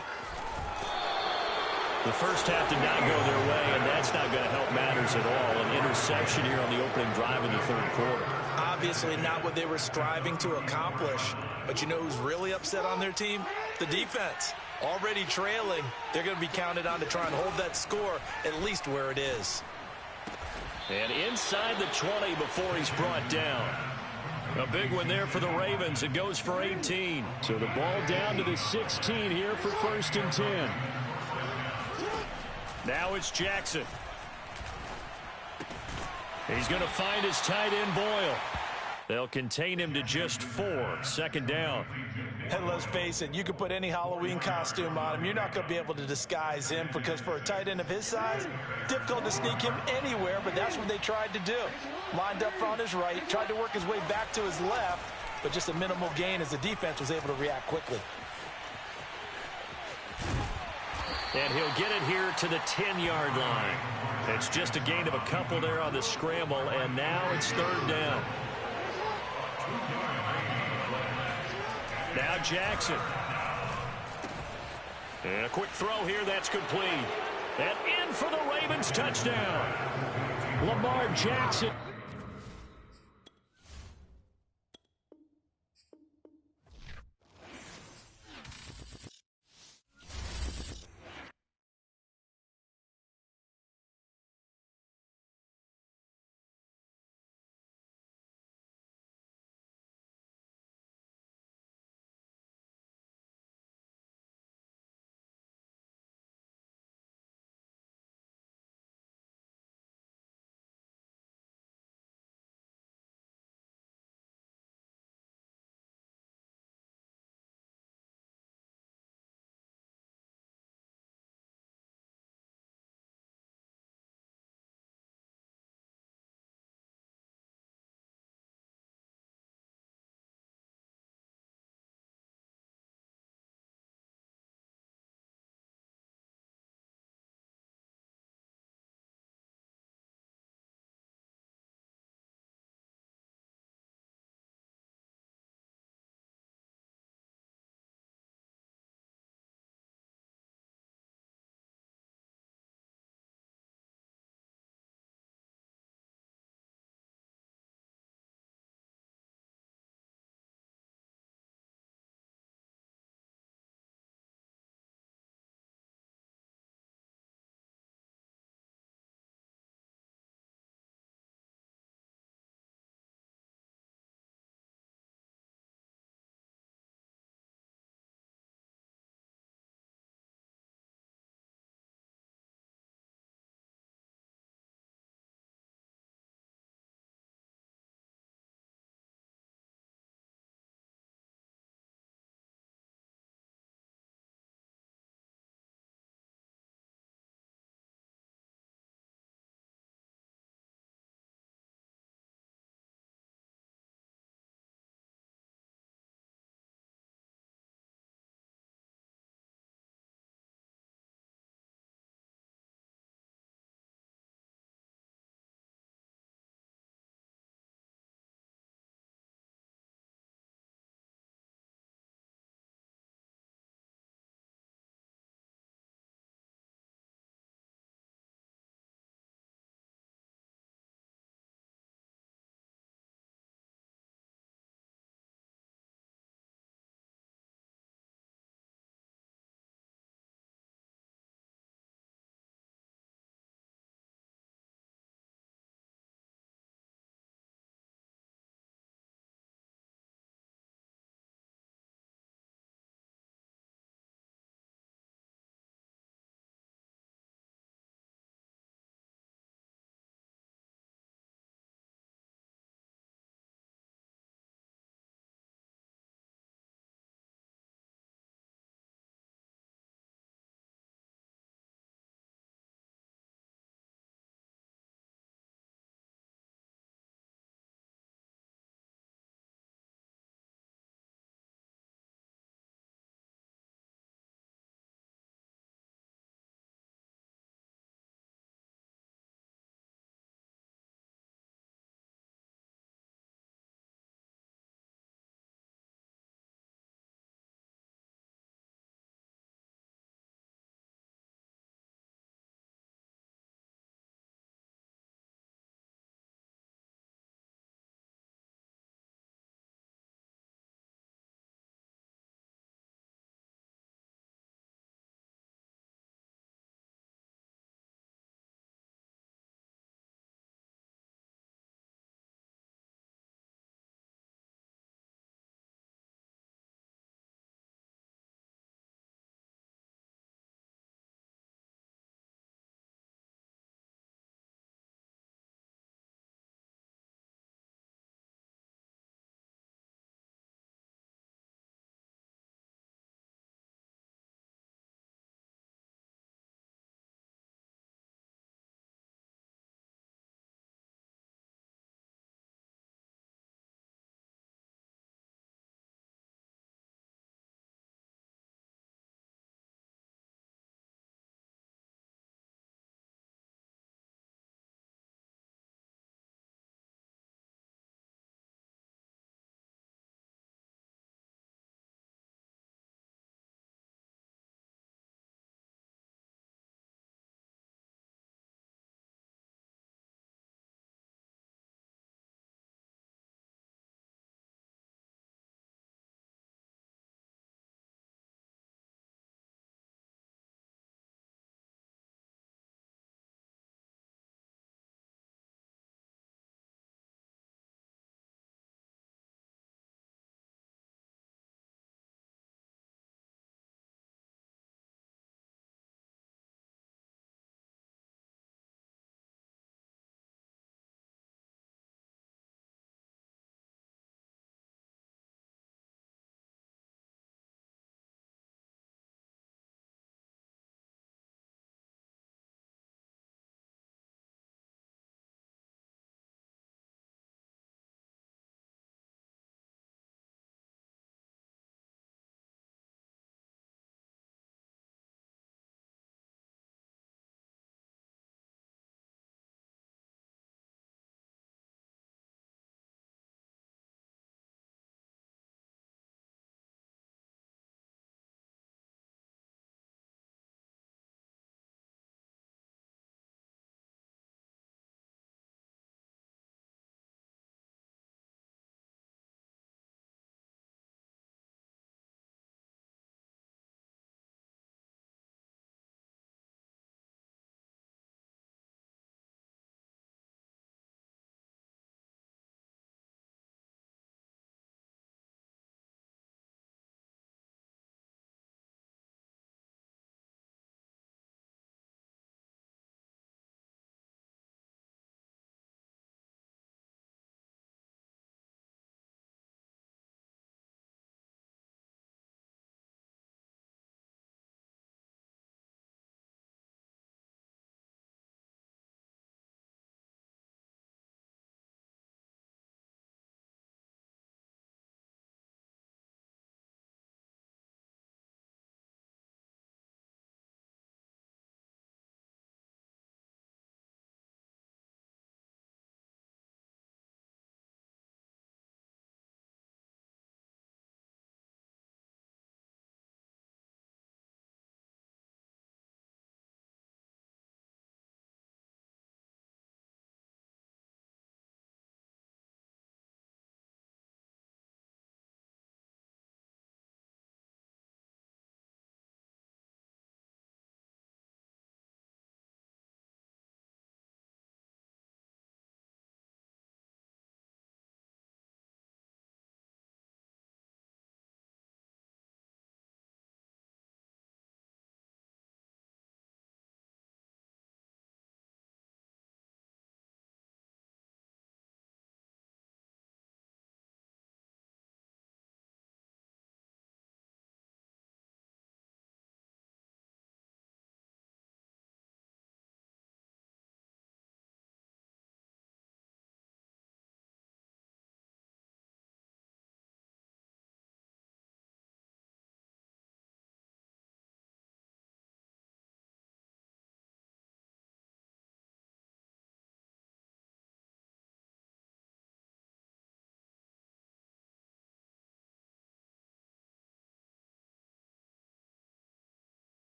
The first half did not go their way, and that's not going to help matters at all. An interception here on the opening drive in the third quarter. Obviously not what they were striving to accomplish. But you know who's really upset on their team? The defense. Already trailing, they're going to be counted on to try and hold that score at least where it is. And inside the 20 before he's brought down. A big one there for the Ravens. It goes for 18. So the ball down to the 16 here for 1st and 10. Now it's Jackson. He's going to find his tight end Boyle. They'll contain him to just 4. 2nd down. And let's face it, you can put any Halloween costume on him. You're not going to be able to disguise him because for a tight end of his size, difficult to sneak him anywhere, but that's what they tried to do. Lined up on his right, tried to work his way back to his left, but just a minimal gain as the defense was able to react quickly. And he'll get it here to the 10-yard line. It's just a gain of a couple there on the scramble, and now it's 3rd down. Now Jackson. And a quick throw here, that's complete. And in for the Ravens touchdown. Lamar Jackson